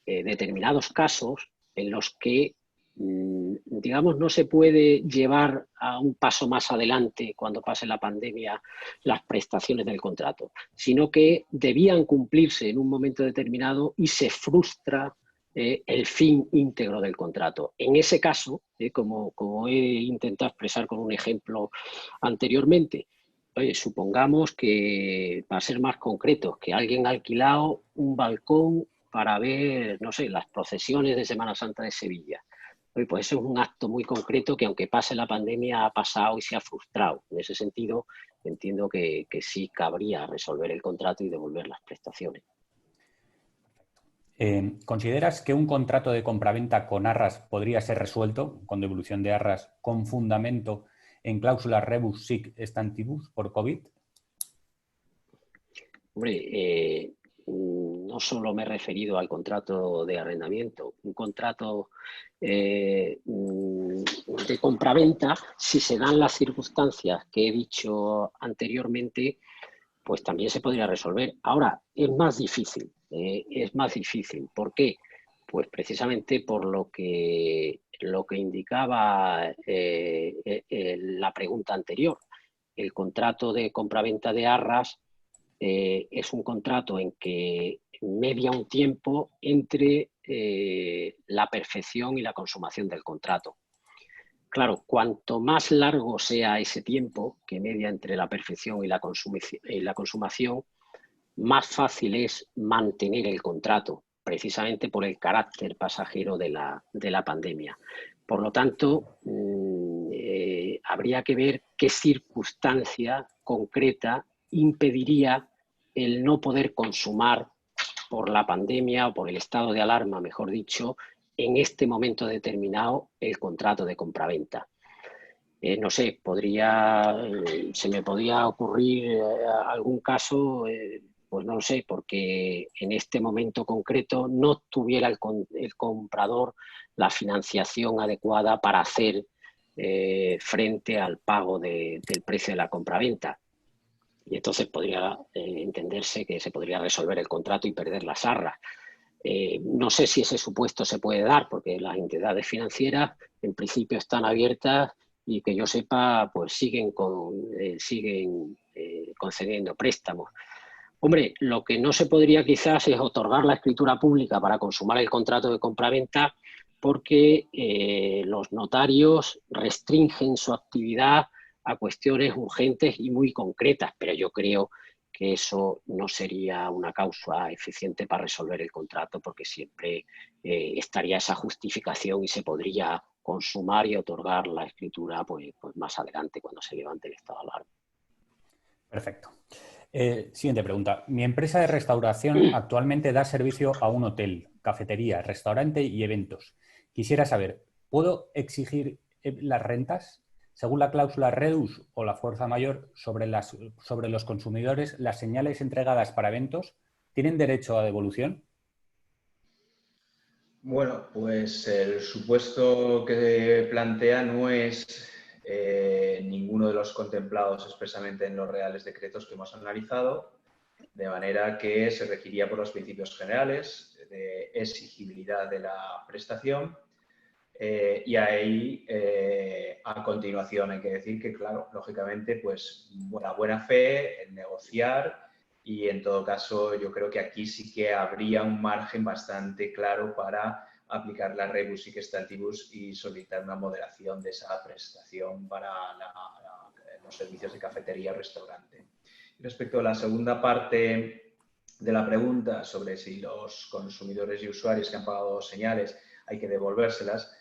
determinados casos en los que, digamos, no se puede llevar a un paso más adelante cuando pase la pandemia las prestaciones del contrato, sino que debían cumplirse en un momento determinado y se frustra el fin íntegro del contrato. En ese caso, como he intentado expresar con un ejemplo anteriormente, supongamos que, para ser más concretos, que alguien ha alquilado un balcón para ver, no sé, las procesiones de Semana Santa de Sevilla. Pues eso es un acto muy concreto que, aunque pase la pandemia, ha pasado y se ha frustrado. En ese sentido, entiendo que sí cabría resolver el contrato y devolver las prestaciones. ¿Consideras que un contrato de compraventa con arras podría ser resuelto, con devolución de arras, con fundamento en cláusulas rebus sic stantibus por COVID? Hombre, no solo me he referido al contrato de arrendamiento, un contrato de compraventa, si se dan las circunstancias que he dicho anteriormente, pues también se podría resolver. Ahora, es más difícil. ¿Por qué? Pues precisamente por lo que indicaba la pregunta anterior. El contrato de compraventa de arras es un contrato en que media un tiempo entre la perfección y la consumación del contrato. Claro, cuanto más largo sea ese tiempo que media entre la perfección y la consumación, más fácil es mantener el contrato, precisamente por el carácter pasajero de la pandemia. Por lo tanto, habría que ver qué circunstancia concreta impediría el no poder consumar por la pandemia o por el estado de alarma, mejor dicho, en este momento determinado el contrato de compraventa. No sé, se me podría ocurrir algún caso, pues no lo sé, porque en este momento concreto no tuviera el comprador la financiación adecuada para hacer frente al pago del precio de la compraventa. Y entonces podría entenderse que se podría resolver el contrato y perder las arras. No sé si ese supuesto se puede dar, porque las entidades financieras en principio están abiertas y, que yo sepa, pues siguen concediendo préstamos. Hombre, lo que no se podría quizás es otorgar la escritura pública para consumar el contrato de compraventa, porque los notarios restringen su actividad a cuestiones urgentes y muy concretas, pero yo creo que eso no sería una causa eficiente para resolver el contrato, porque siempre estaría esa justificación y se podría consumar y otorgar la escritura pues más adelante, cuando se levante el estado de alarma. Perfecto. Siguiente pregunta. Mi empresa de restauración actualmente da servicio a un hotel, cafetería, restaurante y eventos. Quisiera saber, ¿puedo exigir las rentas? Según la cláusula Redus o la fuerza mayor sobre los consumidores, las señales entregadas para eventos ¿tienen derecho a devolución? Bueno, pues el supuesto que plantea no es ninguno de los contemplados expresamente en los reales decretos que hemos analizado, de manera que se regiría por los principios generales de exigibilidad de la prestación. Y ahí, a continuación, hay que decir que, claro, lógicamente, pues la buena fe, el negociar y, en todo caso, yo creo que aquí sí que habría un margen bastante claro para aplicar la rebus sic stantibus y solicitar una moderación de esa prestación para los servicios de cafetería o restaurante. Respecto a la segunda parte de la pregunta sobre si los consumidores y usuarios que han pagado señales hay que devolvérselas,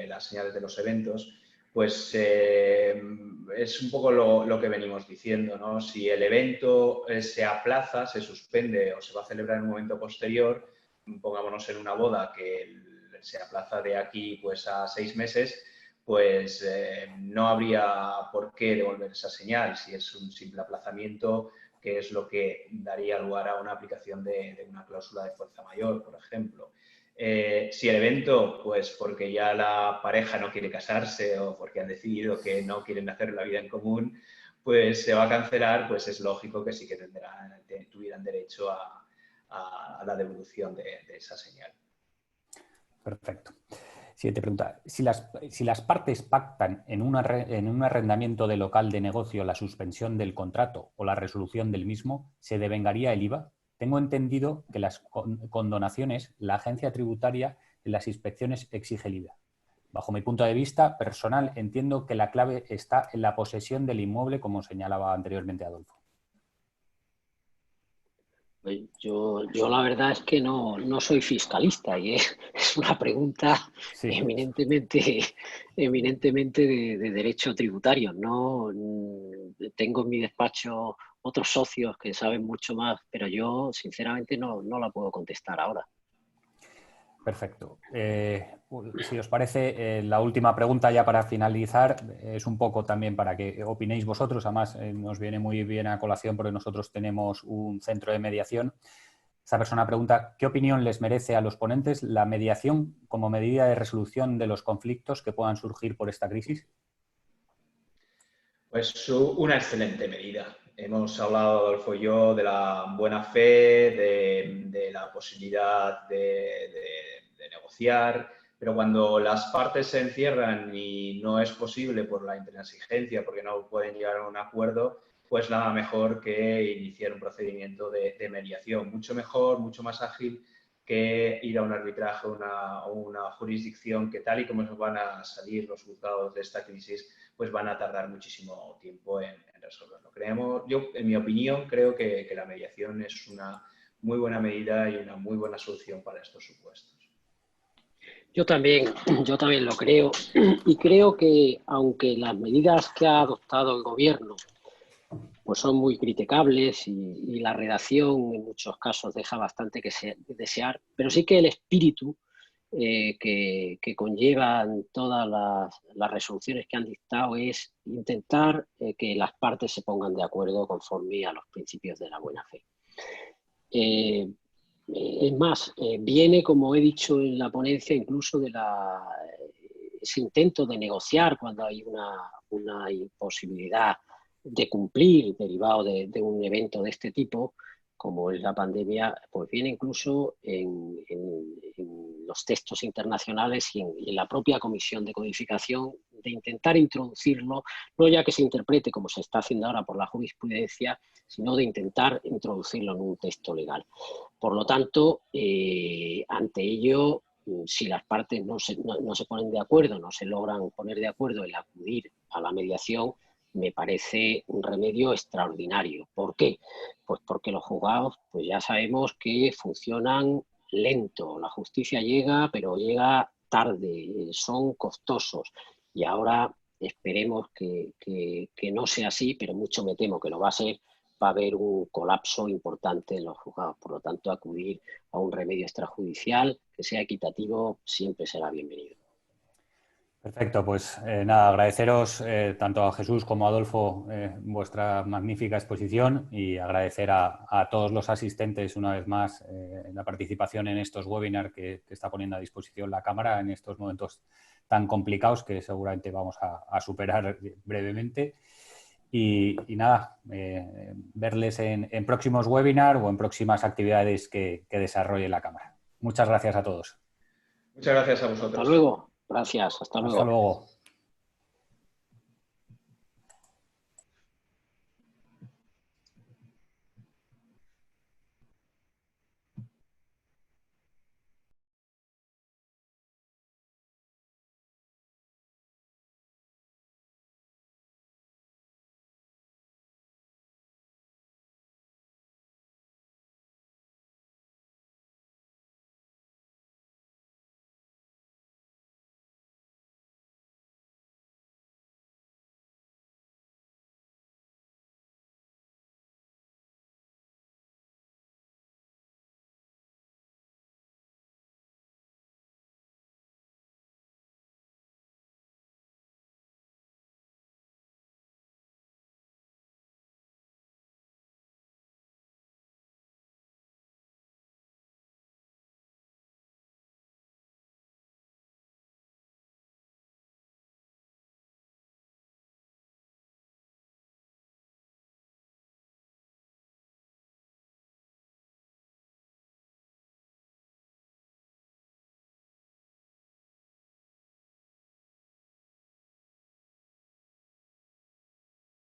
las señales de los eventos, pues es un poco lo que venimos diciendo, ¿no? Si el evento se aplaza, se suspende o se va a celebrar en un momento posterior, pongámonos en una boda que se aplaza de aquí pues a 6 meses, pues no habría por qué devolver esa señal si es un simple aplazamiento, que es lo que daría lugar a una aplicación de una cláusula de fuerza mayor, por ejemplo. Si el evento, pues porque ya la pareja no quiere casarse o porque han decidido que no quieren hacer la vida en común, pues se va a cancelar, pues es lógico que sí que tuvieran derecho a la devolución de esa señal. Perfecto. Siguiente pregunta. Si las partes pactan en un arrendamiento de local de negocio la suspensión del contrato o la resolución del mismo, ¿se devengaría el IVA? Tengo entendido que las condonaciones, la agencia tributaria en las inspecciones exige el IVA. Bajo mi punto de vista personal, entiendo que la clave está en la posesión del inmueble, como señalaba anteriormente Adolfo. Yo la verdad es que no soy fiscalista y es una pregunta Sí. eminentemente de derecho tributario. No tengo en mi despacho otros socios que saben mucho más, pero yo sinceramente no la puedo contestar ahora. Perfecto. Si os parece, la última pregunta ya para finalizar es un poco también para que opinéis vosotros. Además, nos viene muy bien a colación porque nosotros tenemos un centro de mediación. Esta persona pregunta, ¿qué opinión les merece a los ponentes la mediación como medida de resolución de los conflictos que puedan surgir por esta crisis? Pues una excelente medida. Hemos hablado, Adolfo y yo, de la buena fe, de la posibilidad de negociar, pero cuando las partes se encierran y no es posible por la intransigencia, porque no pueden llegar a un acuerdo, pues nada mejor que iniciar un procedimiento de mediación. Mucho mejor, mucho más ágil que ir a un arbitraje o una jurisdicción que, tal y como nos van a salir los juzgados de esta crisis, pues van a tardar muchísimo tiempo en resolverlo. Yo, en mi opinión, creo que la mediación es una muy buena medida y una muy buena solución para estos supuestos. Yo también lo creo y creo que aunque las medidas que ha adoptado el gobierno pues son muy criticables y la redacción en muchos casos deja bastante que desear, pero sí que el espíritu que conllevan todas las resoluciones que han dictado es intentar que las partes se pongan de acuerdo conforme a los principios de la buena fe. Es más, viene, como he dicho en la ponencia, incluso de ese intento de negociar cuando hay una imposibilidad de cumplir derivado de un evento de este tipo, como es la pandemia, pues viene incluso en los textos internacionales y en la propia Comisión de Codificación de intentar introducirlo, no ya que se interprete como se está haciendo ahora por la jurisprudencia, sino de intentar introducirlo en un texto legal. Por lo tanto, ante ello, si las partes no se ponen de acuerdo, no se logran poner de acuerdo en acudir a la mediación, me parece un remedio extraordinario. ¿Por qué? Pues porque los juzgados, pues ya sabemos que funcionan lento. La justicia llega, pero llega tarde, son costosos. Y ahora esperemos que no sea así, pero mucho me temo que lo va a ser, va a haber un colapso importante en los juzgados. Por lo tanto, acudir a un remedio extrajudicial que sea equitativo siempre será bienvenido. Perfecto, pues nada, agradeceros tanto a Jesús como a Adolfo vuestra magnífica exposición y agradecer a todos los asistentes una vez más la participación en estos webinars que está poniendo a disposición la Cámara en estos momentos tan complicados que seguramente vamos a superar brevemente. Y nada, verles en próximos webinars o en próximas actividades que desarrolle la Cámara. Muchas gracias a todos. Muchas gracias a vosotros. Hasta luego. Gracias. Hasta luego. Hasta luego.